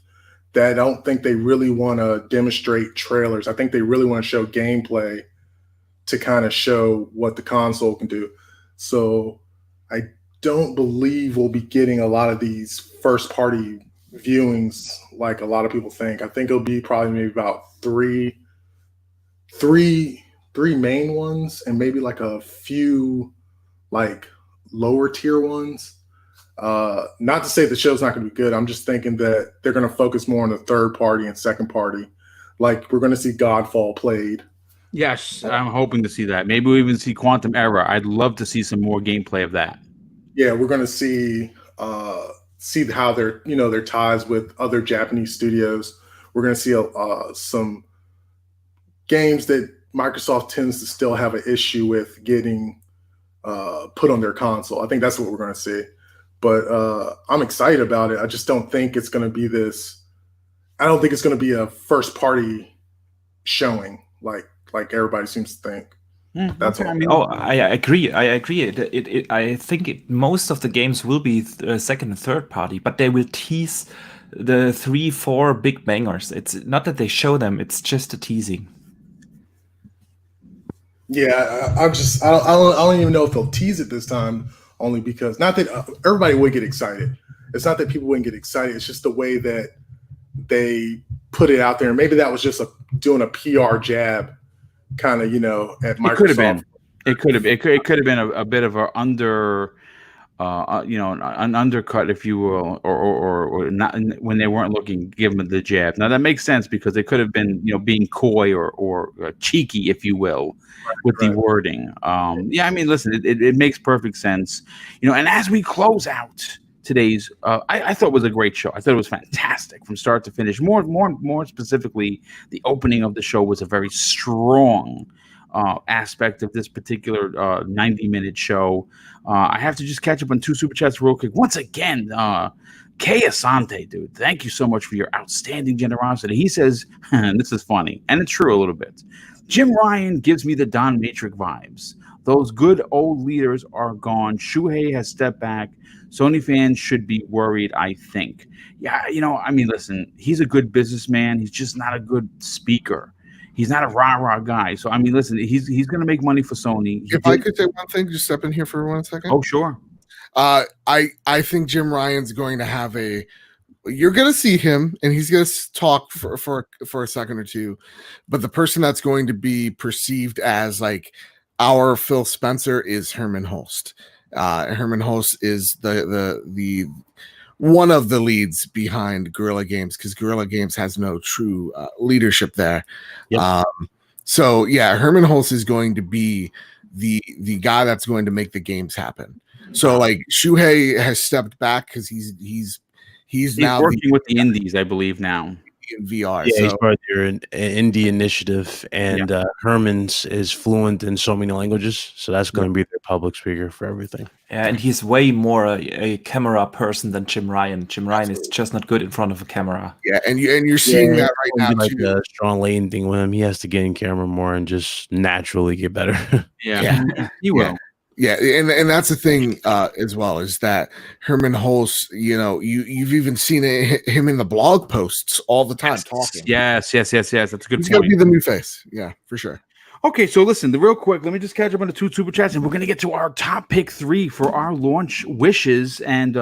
That I don't think they really want to demonstrate trailers. I think they really want to show gameplay to kind of show what the console can do. So I don't believe we'll be getting a lot of these first party viewings like a lot of people think. I think it'll be probably maybe about three main ones and maybe like a few like lower tier ones. Not to say the show's not going to be good. I'm just thinking that they're going to focus more on the third party and second party. Like we're going to see Godfall played. Yes, I'm hoping to see that. Maybe we'll even see Quantum Error. I'd love to see some more gameplay of that. Yeah, we're going to see how their ties with other Japanese studios. We're going to see some games that Microsoft tends to still have an issue with getting put on their console. I think that's what we're going to see. But I'm excited about it. I just don't think it's going to be this. I don't think it's going to be a first party showing like everybody seems to think. That's what I mean. I agree. I think most of the games will be second and third party, but they will tease the 3-4 big bangers. It's not that they show them; it's just a teasing. Yeah, I don't even know if they'll tease it this time. Only because not that everybody would get excited. It's not that people wouldn't get excited. It's just the way that they put it out there. And maybe that was just doing a PR jab, kind of, at Microsoft. It could have been. It could have been a bit of an an undercut, if you will, or not when they weren't looking, give them the jab. Now that makes sense because they could have been, being coy or cheeky, if you will, with the wording. I mean, listen, it makes perfect sense, and as we close out today's, I thought it was a great show. I thought it was fantastic from start to finish. More specifically, the opening of the show was a very strong aspect of this particular 90-minute show. I have to just catch up on 2 super chats real quick. Once again, Kay Asante, dude, thank you so much for your outstanding generosity. He says, and this is funny, and it's true a little bit, Jim Ryan gives me the Don Matrix vibes. Those good old leaders are gone. Shuhei has stepped back. Sony fans should be worried, I think. Yeah, I mean, listen, he's a good businessman. He's just not a good speaker. He's not a rah-rah guy. So, I mean, listen, he's going to make money for Sony. I could say one thing, just step in here for 1 second. Oh, sure. I think Jim Ryan's going to have you're going to see him, and he's going to talk for a second or two. But the person that's going to be perceived as like our Phil Spencer is Herman Holst. Herman Holst is the one of the leads behind Guerrilla Games, because Guerrilla Games has no true leadership there. Yep. So yeah, Herman Holst is going to be the guy that's going to make the games happen. So like Shuhei has stepped back because he's now working with the indies, I believe, now in VR. Yeah, he's part of your indie initiative, and Herman's is fluent in so many languages, so that's going to be their public speaker for everything. Yeah, and he's way more a camera person than Jim Ryan. Jim Ryan is just not good in front of a camera. Yeah, and you're seeing that right now like too. The Strong Lane thing with him, he has to get in camera more and just naturally get better. Yeah, he will. Yeah, and that's the thing as well, is that Herman Holst, you've even seen him in the blog posts all the time talking. Yes. That's a good point. He's going to be the new face. Yeah, for sure. Okay, so listen, real quick, let me just catch up on the 2 super chats, and we're going to get to our top pick 3 for our launch wishes. And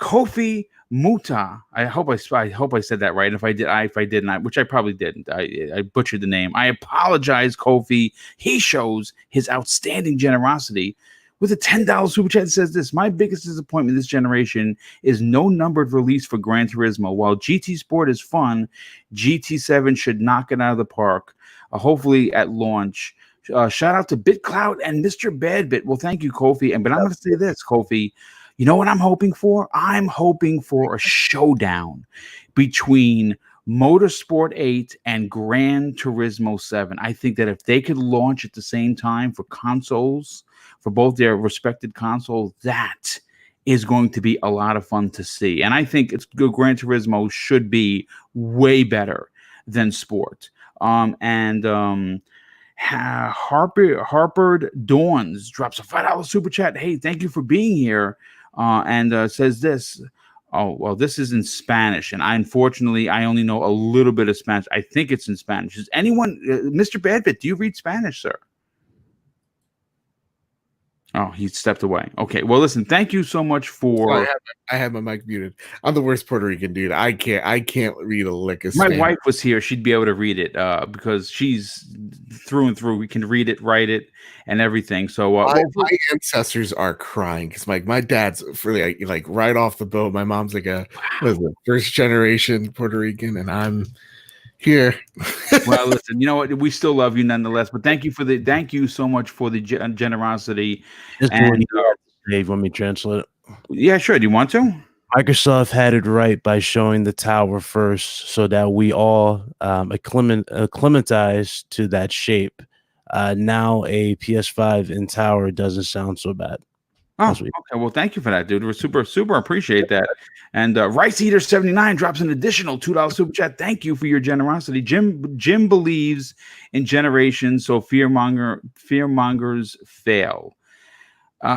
Kofi Muta, I hope I said that right. If I didn't, which I probably didn't, I butchered the name. I apologize, Kofi. He shows his outstanding generosity with a $10 super chat that says this: my biggest disappointment this generation is no numbered release for Gran Turismo. While GT Sport is fun, GT7 should knock it out of the park. Hopefully at launch. Shout out to BitCloud and Mr. Badbit. Well, thank you, Kofi. But I'm going to say this, Kofi. You know what I'm hoping for? I'm hoping for a showdown between Motorsport 8 and Gran Turismo 7. I think that if they could launch at the same time for consoles, for both their respected consoles, that is going to be a lot of fun to see. And I think Gran Turismo should be way better than Sport. Harpered Dawns drops a $5 super chat. Hey, thank you for being here. And says this. Oh, well, this is in Spanish, and unfortunately I only know a little bit of Spanish. I think it's in Spanish. Is anyone, Mr. Badbit, do you read Spanish, sir? Oh, he stepped away. Okay, well, listen, thank you so much for. I have my mic muted. I'm the worst Puerto Rican dude. I can't read a lick of Spanish. My wife was here; she'd be able to read it because she's through and through. We can read it, write it, and everything. So my ancestors are crying because my dad's really like right off the boat. My mom's like first generation Puerto Rican, and I'm here. Well, listen, you know what? We still love you nonetheless. But thank you so much for the generosity. And Dave, want me to translate it? Yeah, sure. Do you want to? Microsoft had it right by showing the tower first, so that we all acclimatize to that shape. Now a PS5 in tower doesn't sound so bad. Oh, okay. Well, thank you for that, dude. We're super appreciate that. And Rice Eater 79 drops an additional $2 super chat. Thank you for your generosity. Jim believes in generations, so fearmongers fail.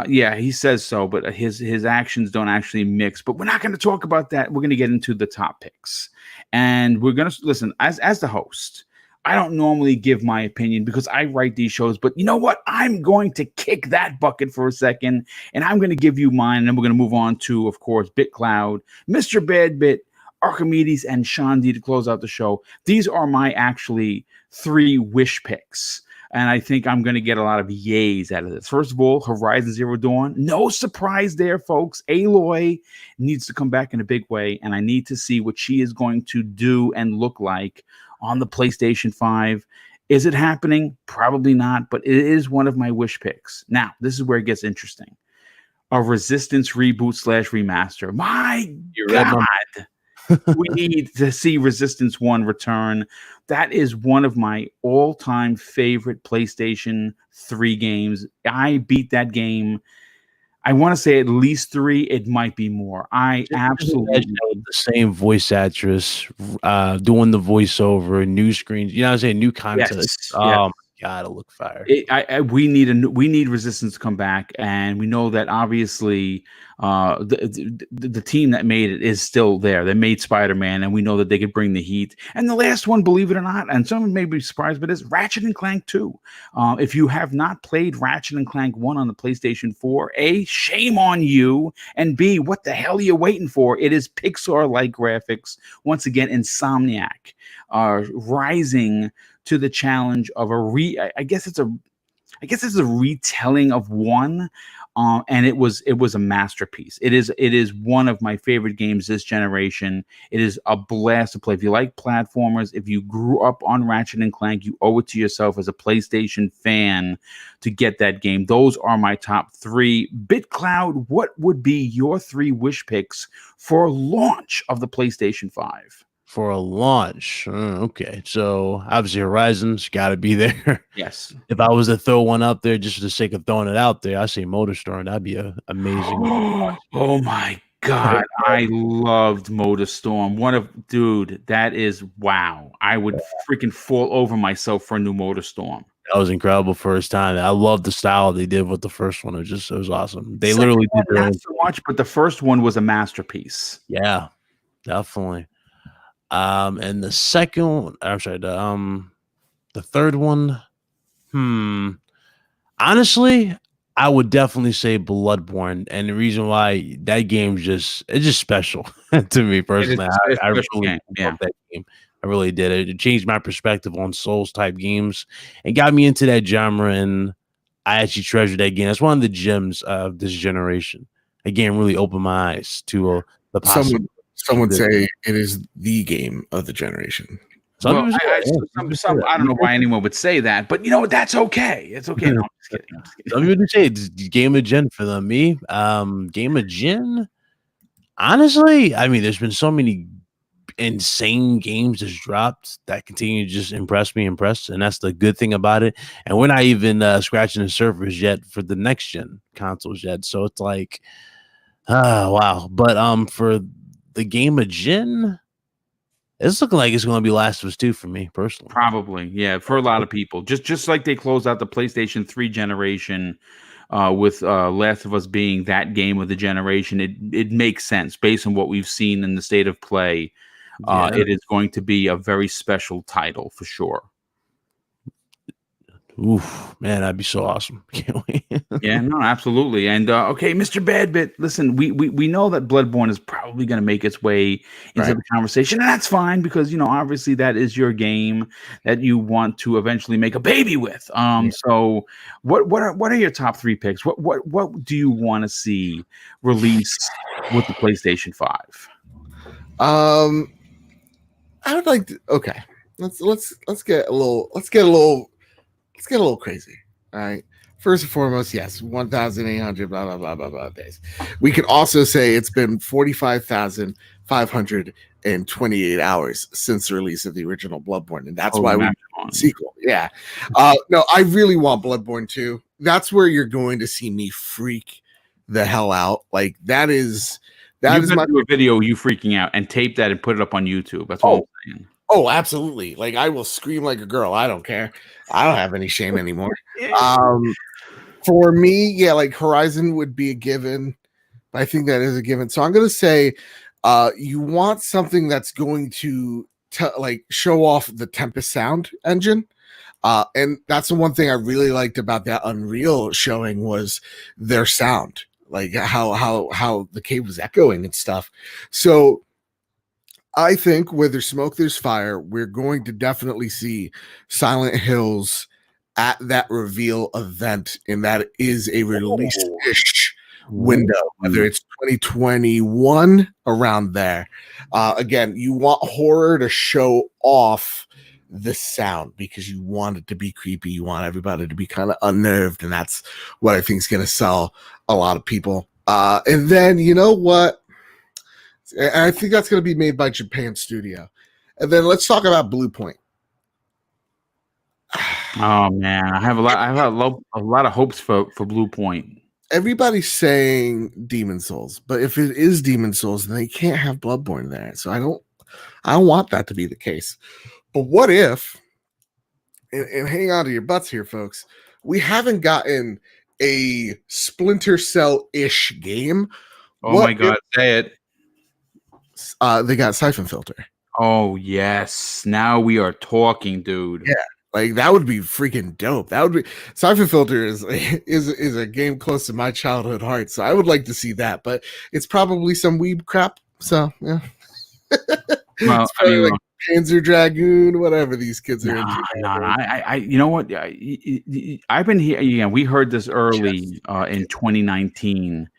Yeah, he says so, but his actions don't actually mix. But we're not going to talk about that. We're going to get into the top picks, and we're going to listen as the host. I don't normally give my opinion because I write these shows, but you know what? I'm going to kick that bucket for a second, and I'm going to give you mine, and then we're going to move on to, of course, BitCloud, Mr. Badbit, Archimedes, and Shandi to close out the show. These are my actually 3 wish picks. And I think I'm going to get a lot of yays out of this. First of all, Horizon Zero Dawn. No surprise there, folks. Aloy needs to come back in a big way, and I need to see what she is going to do and look like on the PlayStation 5. Is it happening? Probably not, but it is one of my wish picks. Now, this is where it gets interesting. A Resistance reboot / remaster. My God. We need to see Resistance 1 return. That is one of my all-time favorite PlayStation 3 games. I beat that game. I want to say at least 3. It might be more. I absolutely the same voice actress doing the voiceover, new screens. You know what I'm saying? New content. Yes, Oh yes. my God, it looked fire. We need Resistance to come back, and we know that obviously the team that made it is still there. They made Spider-Man, and we know that they could bring the heat. And the last one, believe it or not, and someone may be surprised by this, Ratchet and Clank 2. If you have not played Ratchet and Clank 1 on the PlayStation 4, A, shame on you, and B, what the hell are you waiting for? It is Pixar-like graphics. Once again, Insomniac rising to the challenge of I guess it's a retelling of 1, and it was a masterpiece. It is one of my favorite games this generation. It is a blast to play. If you like platformers, if you grew up on Ratchet and Clank, you owe it to yourself as a PlayStation fan to get that game. Those are my top 3. BitCloud, what would be your 3 wish picks for launch of the PlayStation 5? For a launch. Okay. So obviously Horizon's got to be there. Yes. If I was to throw one up there just for the sake of throwing it out there, I say MotorStorm. That'd be amazing. Oh my God. I loved MotorStorm. Dude, that is wow. I would freaking fall over myself for a new MotorStorm. That was incredible first time. I love the style they did with the first one. It was awesome. They literally did their own. Not so much, but the first one was a masterpiece. Yeah, definitely. And the second one, I'm sorry, the third one, honestly, I would definitely say Bloodborne, and the reason why that game's just special to me personally. I really love that game. I really did. It changed my perspective on Souls type games and got me into that genre, and I actually treasure that game. That's one of the gems of this generation. A game really opened my eyes to the possibility. Some would say it is the game of the generation. I don't know why anyone would say that, but you know what? That's okay. It's okay. No, I'm just kidding. Some people say it's game of gen for them. Me, game of gen. Honestly, I mean, there's been so many insane games that's dropped that continue to just impress me, and that's the good thing about it. And we're not even scratching the surface yet for the next gen consoles yet. So it's like, wow. But for the game of gen, it's looking like it's going to be Last of Us 2 for me personally. Probably, yeah, for a lot of people. Just like they closed out the PlayStation 3 generation with Last of Us being that game of the generation, it makes sense based on what we've seen in the state of play. It is going to be a very special title for sure. Oof, man, that'd be so awesome. Can't wait. Yeah, no, absolutely. And okay, Mr. Badbit, listen, we know that Bloodborne is probably going to make its way into the conversation, and that's fine because obviously that is your game that you want to eventually make a baby with. So what are your top 3 picks? What do you want to see released with the PlayStation 5? I would like to. Okay, let's get a little crazy. All right. First and foremost, yes, 1,800 blah blah blah blah blah days. We could also say it's been 45,528 hours since the release of the original Bloodborne, and that's why we want a sequel. Yeah. No, I really want Bloodborne 2. That's where you're going to see me freak the hell out. Like that is my do a video of you freaking out and tape that and put it up on YouTube. That's all I'm saying. Oh, absolutely. Like I will scream like a girl. I don't care. I don't have any shame anymore. For me, yeah, like Horizon would be a given. I think that is a given. So I'm going to say you want something that's going to like show off the Tempest sound engine. And that's the one thing I really liked about that Unreal showing was their sound, like how the cave was echoing and stuff. So I think where there's smoke, there's fire. We're going to definitely see Silent Hills at that reveal event, and that is a release-ish window, whether it's 2021 around there. Again, you want horror to show off the sound because you want it to be creepy. You want everybody to be kind of unnerved, and that's what I think is going to sell a lot of people. And then, you know what? And I think that's going to be made by Japan Studio. And then let's talk about Blue Point. Oh man, I have a lot of hopes for Blue Point. Everybody's saying Demon Souls, but if it is Demon Souls, then they can't have Bloodborne there. So I don't want that to be the case. But what if, and hang on to your butts here, folks, we haven't gotten a Splinter Cell-ish game. Oh my God, say it. They got Siphon Filter. Oh yes, now we are talking, dude. Yeah, like that would be freaking dope. That would be Siphon Filter is a game close to my childhood heart, so I would like to see that. But it's probably some weeb crap. So yeah, Well, it's probably like Panzer Dragoon, whatever these kids are into. No, I you know what? I've been here. Yeah, we heard this early in 2019.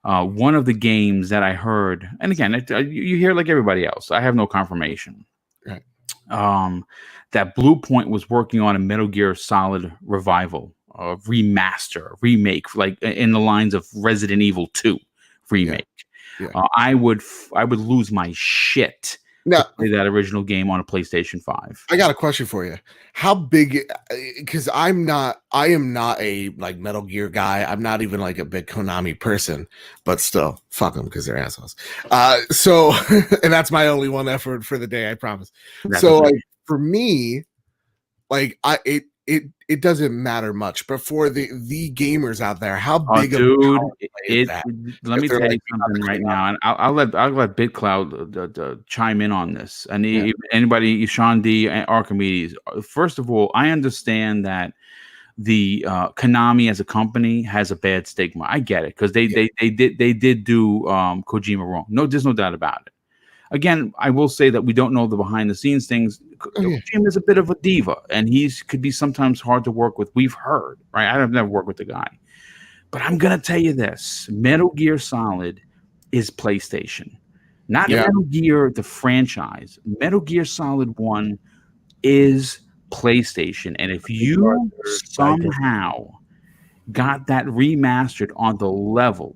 One of the games that I heard, and again, you hear like everybody else. I have no confirmation. Right. That Blue Point was working on a Metal Gear Solid revival, remaster, remake, like in the lines of Resident Evil 2 remake. Yeah. I would lose my shit. Now, play that original game on a PlayStation 5. I got a question for you. How big? Because I am not a like Metal Gear guy. I'm not even like a big Konami person, but still, fuck them because they're assholes. So, and that's my only one effort for the day. I promise. So, like for me, like it doesn't matter much, but for the gamers out there, how big is that? Let me tell you something right now, and I'll let BitCloud chime in on this. And anybody, Sean D, and Archimedes. First of all, I understand that the Konami as a company has a bad stigma. I get it because they did do Kojima wrong. No, there's no doubt about it. Again, I will say that we don't know the behind the scenes things. Jim is a bit of a diva, and could be sometimes hard to work with. We've heard, right? I've never worked with the guy, but I'm gonna tell you this: Metal Gear Solid is PlayStation, not Metal Gear the franchise. Metal Gear Solid 1 is PlayStation, and if you somehow got that remastered on the level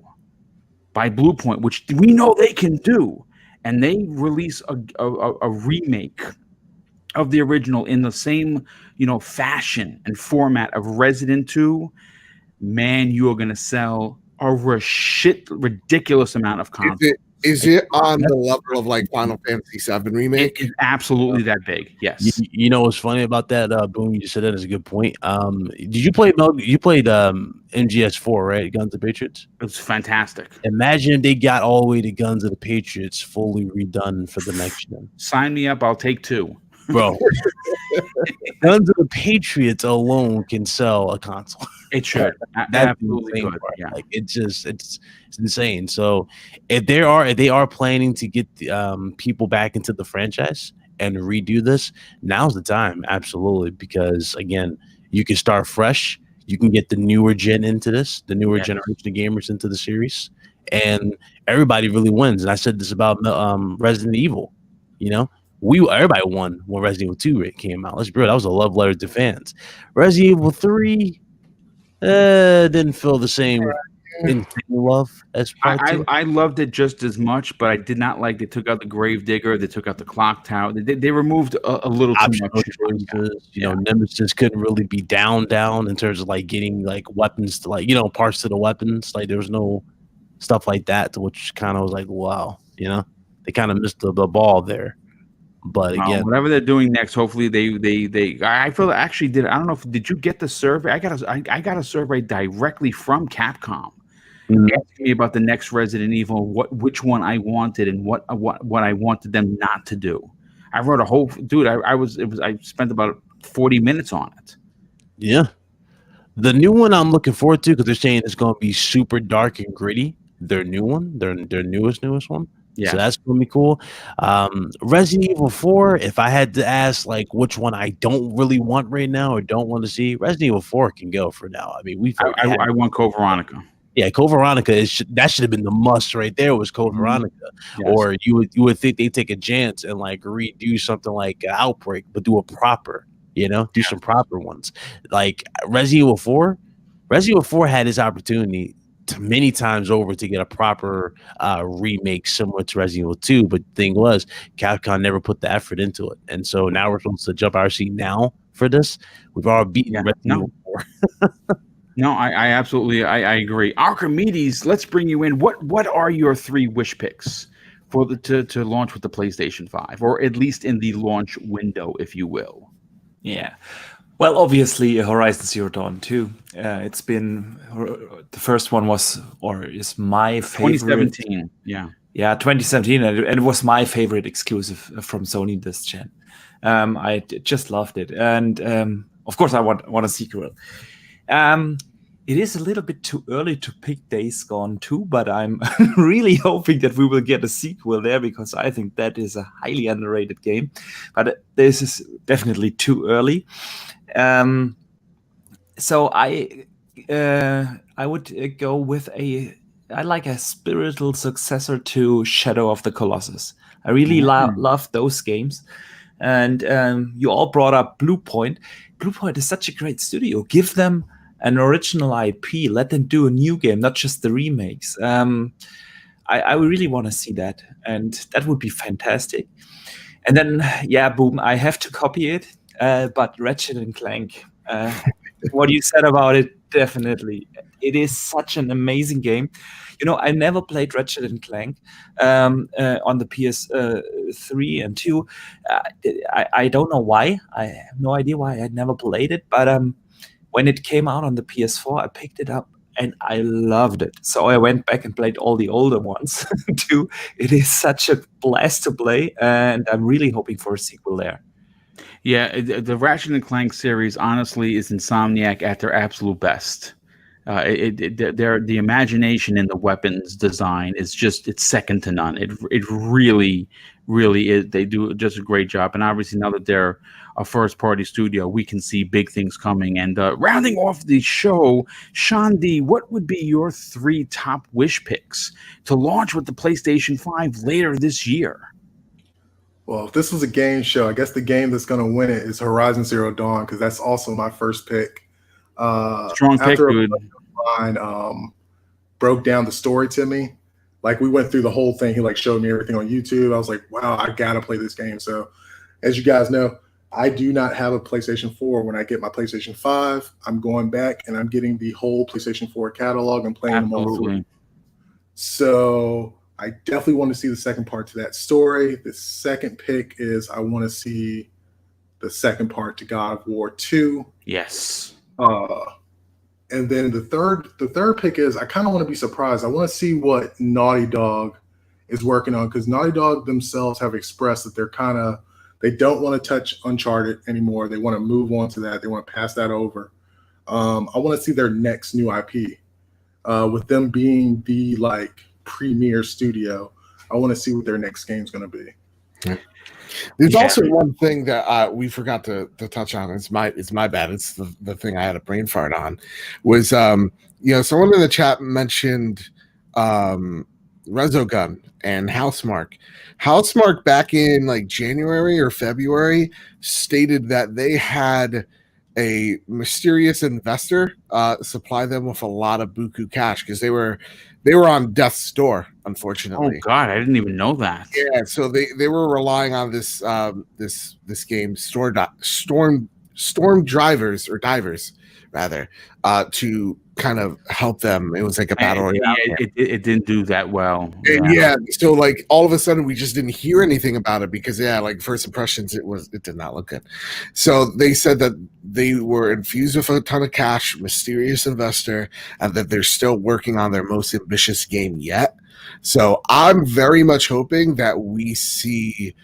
by Blue Point, which we know they can do, and they release a remake of the original in the same, fashion and format of Resident 2, man, you are going to sell a ridiculous amount of content. Is it on the level of like Final Fantasy VII remake? It's absolutely that big. Yes. You know what's funny about that? Boom, you said that is a good point. Did you play? You played MGS4, right? Guns of the Patriots. It was fantastic. Imagine if they got all the way to Guns of the Patriots fully redone for the next gen. Sign me up. I'll take 2. Bro, Guns of the Patriots alone can sell a console. It should. Absolutely good. Yeah. Like it's insane. So if they are planning to get people back into the franchise and redo this, now's the time. Absolutely, because again, you can start fresh. You can get the newer gen into this, the newer generation of gamers into the series, and everybody really wins. And I said this about Resident Evil. Everybody won when Resident Evil 2 came out. Let's be real, that was a love letter to fans. Resident Evil 3 didn't feel the same love as part 2. I loved it just as much, but I did not like they took out the Gravedigger, they took out the clock tower. They removed a little too much. Nemesis couldn't really be down in terms of like getting like weapons to like parts to the weapons. Like there was no stuff like that, which kind of was like, wow, they kind of missed the ball there. But again, whatever they're doing next, hopefully they. I feel actually did. I don't know did you get the survey? I got a survey directly from Capcom asking me about the next Resident Evil, which one I wanted and what I wanted them not to do. I wrote a whole dude. I spent about 40 minutes on it. Yeah, the new one I'm looking forward to because they're saying it's going to be super dark and gritty. Their new one, their newest one. Yeah. So that's gonna be cool. Resident Evil 4, if I had to ask like which one I don't really want right now or don't want to see, Resident Evil 4 can go for now. I mean, we've already had I want Code Veronica. yeah, Code Veronica that should have been the must right there was Code Veronica. Yes. Or you would think they take a chance and like redo something like Outbreak, but do a proper, do some proper ones. Like Resident Evil 4. Resident Evil 4 had his opportunity many times over to get a proper remake similar to Resident Evil 2, but the thing was Capcom never put the effort into it. And so now we're supposed to jump our seat now for this. We've already beaten Resident Evil 4. No, I absolutely I agree. Archimedes, let's bring you in. What are your 3 wish picks for to launch with the PlayStation 5, or at least in the launch window, if you will? Yeah. Well, obviously, Horizon Zero Dawn 2. It's been the first one was or is my favorite. 2017. Yeah. Yeah, 2017, and it was my favorite exclusive from Sony this gen. I just loved it, and of course, I want a sequel. It is a little bit too early to pick Days Gone 2, but I'm really hoping that we will get a sequel there because I think that is a highly underrated game. But this is definitely too early. So I would go with I like a spiritual successor to Shadow of the Colossus. I really love those games. And you all brought up Bluepoint. Bluepoint is such a great studio. Give them an original IP. Let them do a new game, not just the remakes. I really want to see that, and that would be fantastic. And then, yeah, boom, I have to copy it. But Ratchet and Clank, what you said about it, definitely. It is such an amazing game. I never played Ratchet and Clank on the PS3 and 2. I don't know why. I have no idea why I never played it. But when it came out on the PS4, I picked it up and I loved it. So I went back and played all the older ones too. It is such a blast to play, and I'm really hoping for a sequel there. Yeah, the Ratchet and Clank series honestly is Insomniac at their absolute best. The imagination in the weapons design is it's second to none. It really is. They do just a great job, and obviously now that they're a first party studio, we can see big things coming. And rounding off the show, Sean D, what would be your 3 top wish picks to launch with the PlayStation 5 later this year? Well, if this was a game show, I guess the game that's going to win it is Horizon Zero Dawn, because that's also my first pick. Strong pick, dude. Broke down the story to me. Like, we went through the whole thing. He like showed me everything on YouTube. I was like, wow, I gotta play this game. So, as you guys know, I do not have a PlayStation 4. When I get my PlayStation 5, I'm going back and I'm getting the whole PlayStation 4 catalog and playing them all through. So I definitely want to see the second part to that story. The second pick is I want to see the second part to God of War 2. Yes. And then the third pick is I kind of want to be surprised. I want to see what Naughty Dog is working on, because Naughty Dog themselves have expressed that they don't want to touch Uncharted anymore. They want to move on to that. They want to pass that over. I want to see their next new IP. With them being the premier studio, I want to see what their next game's going to be. Yeah. There's also one thing that we forgot to touch on. It's my bad. It's the thing I had a brain fart on. Was someone in the chat mentioned Resogun and Housemarque. Housemarque back in January or February stated that they had a mysterious investor supply them with a lot of buku cash because they were on death's door, unfortunately. Oh God, I didn't even know that. Yeah, so they were relying on this game, Storm Drivers or Divers rather, to kind of help them. It was like a battle royale. It didn't do that well. And so all of a sudden we just didn't hear anything about it because first impressions it did not look good. So they said that they were infused with a ton of cash, mysterious investor, and that they're still working on their most ambitious game yet. So I'm very much hoping that we see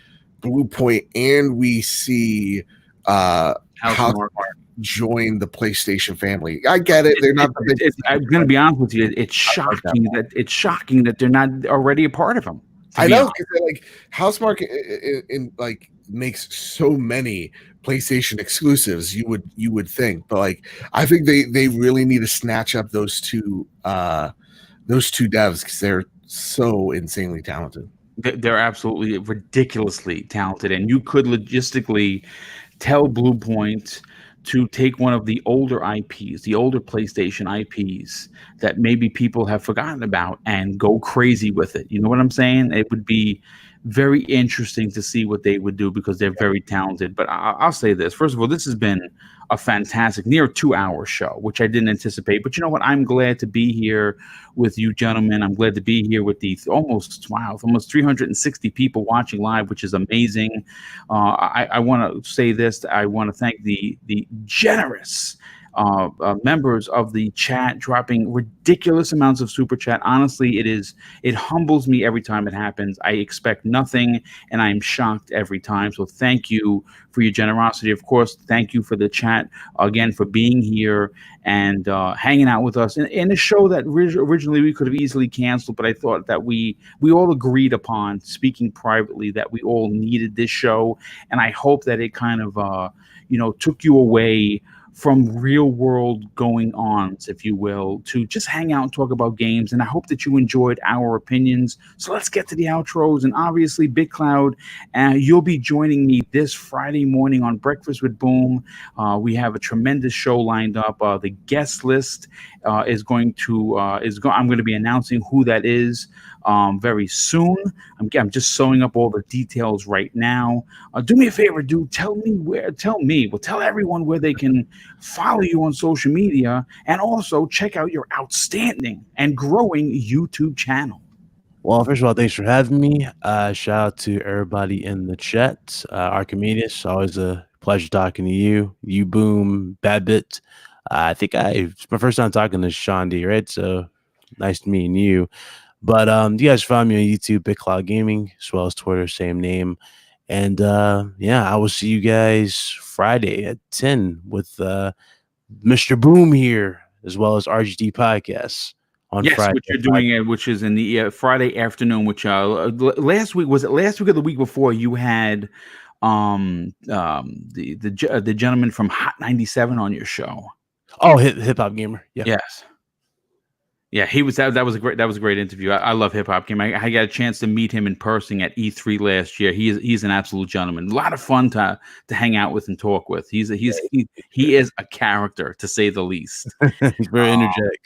Bluepoint and we see Housemarque join the PlayStation family. I get it. They're not the big. I'm going to be honest with you. It's shocking that they're not already a part of them. I know, because like Housemark in like makes so many PlayStation exclusives. You would think, but like I think they really need to snatch up those two devs because they're so insanely talented. They're absolutely ridiculously talented, and you could logistically tell Blue Point to take one of the older IPs, the older PlayStation IPs that maybe people have forgotten about, and go crazy with it. You know what I'm saying? It would be very interesting to see what they would do because they're very talented. But I'll say this. First of all, this has been a fantastic near 2-hour show, which I didn't anticipate. But you know what? I'm glad to be here with you gentlemen. I'm glad to be here with the almost 360 people watching live, which is amazing. I want to say this. I want to thank the generous members of the chat dropping ridiculous amounts of super chat. Honestly, it humbles me every time it happens. I expect nothing, and I am shocked every time. So thank you for your generosity. Of course, thank you for the chat again, for being here and hanging out with us in a show that originally we could have easily canceled, but I thought that we all agreed upon, speaking privately, that we all needed this show, and I hope that it kind of took you away from real world going ons, if you will, to just hang out and talk about games. And I hope that you enjoyed our opinions. So let's get to the outros. And obviously, Big Cloud, you'll be joining me this Friday morning on Breakfast with Boom. We have a tremendous show lined up. The guest list I'm going to be announcing who that is very soon. I'm just sewing up all the details right now. Do me a favor, dude. Tell everyone where they can follow you on social media, and also check out your outstanding and growing YouTube channel. Well, first of all, thanks for having me. Shout out to everybody in the chat. Archimedes, always a pleasure talking to you. You Boom, Babbitt. I think it's my first time talking to Sean D, right? So nice meeting you. But you guys find me on YouTube, Big Cloud Gaming, as well as Twitter, same name. And I will see you guys Friday at 10 with Mr. Boom here, as well as RGT Podcasts on Friday. Which you're doing, which is in the Friday afternoon. Which last week or the week before, you had the gentleman from Hot 97 on your show. Oh, hip hop gamer. Yeah. Yes. Yeah, he was that was a great interview. I love Hip Hop Game. I got a chance to meet him in person at E3 last year. He's an absolute gentleman. A lot of fun to hang out with and talk with. He is a character, to say the least. He's very energetic.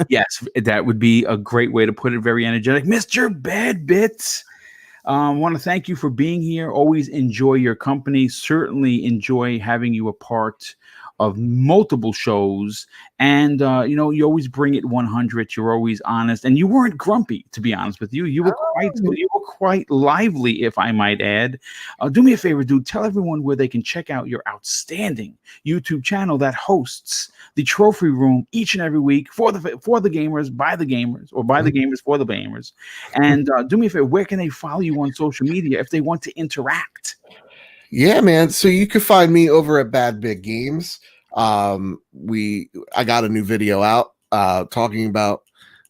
Yes, that would be a great way to put it. Very energetic, Mr. Bad Bits. Want to thank you for being here. Always enjoy your company. Certainly enjoy having you a part of multiple shows, and you always bring it 100. You're always honest, and you weren't grumpy, to be honest with you. You were quite lively, if I might add. Do me a favor, dude. Tell everyone where they can check out your outstanding YouTube channel that hosts the Trophy Room each and every week for the gamers, by the gamers, or by the gamers for the gamers. And do me a favor, where can they follow you on social media if they want to interact? Yeah, man. So you can find me over at Bad Big Games. I got a new video out talking about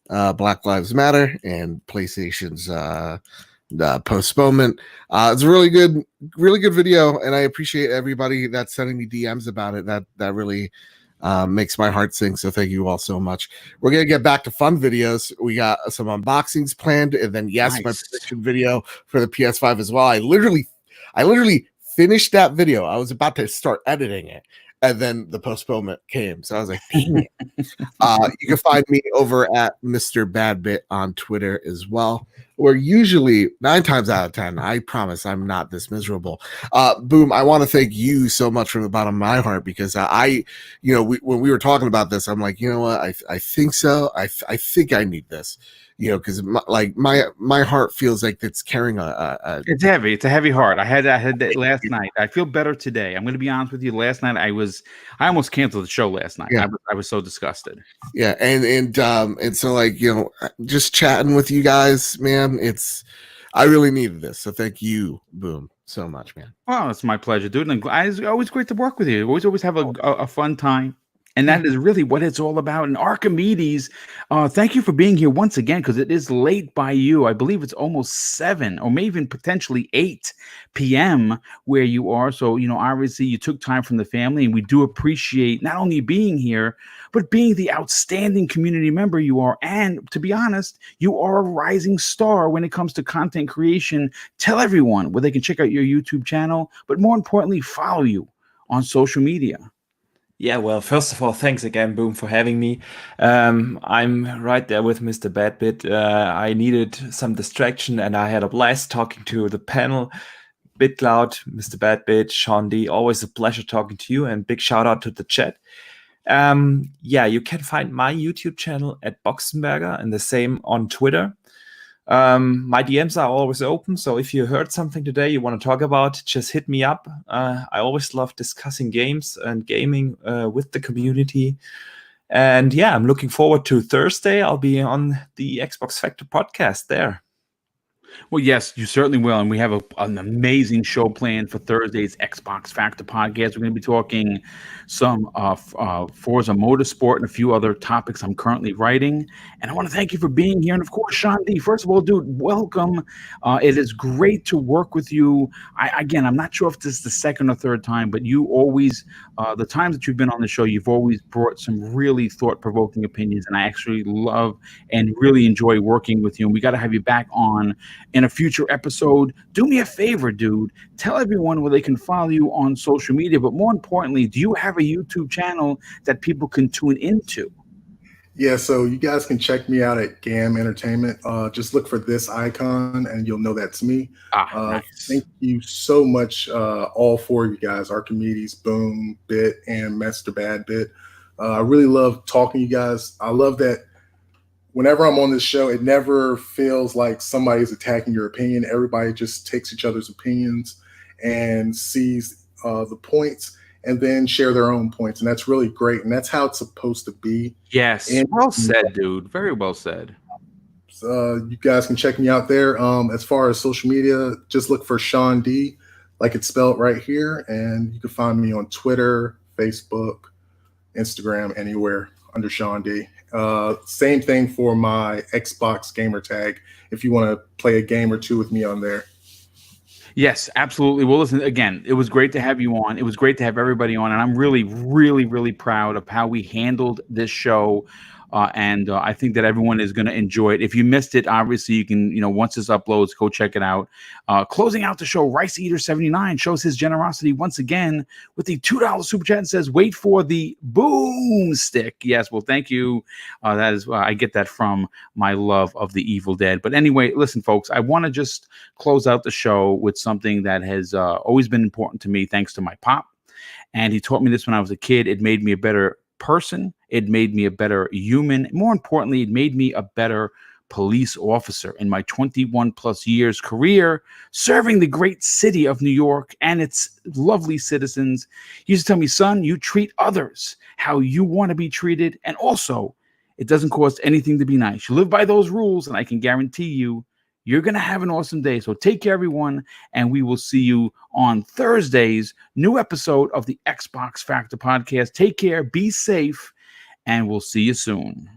Black Lives Matter and PlayStation's postponement. It's a really good video, and I appreciate everybody that's sending me DMs about it. That really makes my heart sing. So thank you all so much. We're gonna get back to fun videos. We got some unboxings planned, and then nice. My prediction video for the PS5 as well. I literally finished that video. I was about to start editing it, and then the postponement came. So I was like, dang it. You can find me over at Mr. Badbit on Twitter as well, where usually 9 times out of 10, I promise I'm not this miserable. Boom, I want to thank you so much from the bottom of my heart, because when we were talking about this, I'm like, you know what? I think so. I think I need this. Because my heart feels like it's carrying it's heavy. It's a heavy heart. I had that last night. I feel better today. I'm going to be honest with you. Last night I almost canceled the show last night. Yeah. I was so disgusted. Yeah, and so just chatting with you guys, man. I really needed this. So thank you, Boom, so much, man. Well, it's my pleasure, dude. And it's always great to work with you. Always have a fun time. And that is really what it's all about. And Archimedes, thank you for being here once again, because it is late by you. I believe it's almost 7 or maybe even potentially 8 p.m. where you are. So, obviously you took time from the family, and we do appreciate not only being here, but being the outstanding community member you are. And to be honest, you are a rising star when it comes to content creation. Tell everyone where they can check out your YouTube channel, but more importantly, follow you on social media. Yeah, well, first of all, thanks again, Boom, for having me. I'm right there with Mr. Badbit. I needed some distraction, and I had a blast talking to the panel. BitCloud, Mr. Badbit, Sean D, always a pleasure talking to you, and big shout out to the chat. Yeah, you can find my YouTube channel at Boxenberger and the same on Twitter. My DMs are always open, so if you heard something today you want to talk about, just hit me up. I always love discussing games and gaming with the community. And yeah, I'm looking forward to Thursday. I'll be on the Xbox Factor podcast there. Well, yes, you certainly will. And we have an amazing show planned for Thursday's Xbox Factor podcast. We're going to be talking some Forza Motorsport and a few other topics I'm currently writing. And I want to thank you for being here. And of course, Sean D, first of all, dude, welcome. It is great to work with you. Again, I'm not sure if this is the second or third time, but you always, the times that you've been on the show, you've always brought some really thought-provoking opinions. And I actually love and really enjoy working with you. And we got to have you back on in a future episode. Do me a favor, dude. Tell everyone where they can follow you on social media. But more importantly, do you have a YouTube channel that people can tune into? Yeah, so you guys can check me out at GAM Entertainment. Just look for this icon and you'll know that's me. Nice. Thank you so much, all four of you guys, Archimedes, Boom, Bit, and Master Bad Bit. I really love talking to you guys. I love that whenever I'm on this show, it never feels like somebody's attacking your opinion. Everybody just takes each other's opinions and sees the points and then share their own points. And that's really great. And that's how it's supposed to be. Yes. And, well said, dude. Very well said. You guys can check me out there. As far as social media, just look for Sean D, like it's spelled right here. And you can find me on Twitter, Facebook, Instagram, anywhere under Sean D. Same thing for my Xbox gamer tag if you want to play a game or two with me on there. Yes, absolutely. Well, listen, again, it was great to have you on. It was great to have everybody on. And I'm really, really, really proud of how we handled this show. And I think that everyone is going to enjoy it. If you missed it, obviously you can, once this uploads, go check it out. Closing out the show, Rice Eater 79 shows his generosity once again with the $2 super chat and says, "Wait for the boomstick." Yes, well, thank you. That is, I get that from my love of the Evil Dead. But anyway, listen, folks, I want to just close out the show with something that has always been important to me, thanks to my pop. And he taught me this when I was a kid. It made me a better person. It made me a better human. More importantly, it made me a better police officer in my 21 plus years career serving the great city of New York and its lovely citizens. He used to tell me, "Son, you treat others how you want to be treated. And also, it doesn't cost anything to be nice. You live by those rules, and I can guarantee you, you're going to have an awesome day." So take care, everyone, and we will see you on Thursday's new episode of the Xbox Factor podcast. Take care, be safe, and we'll see you soon.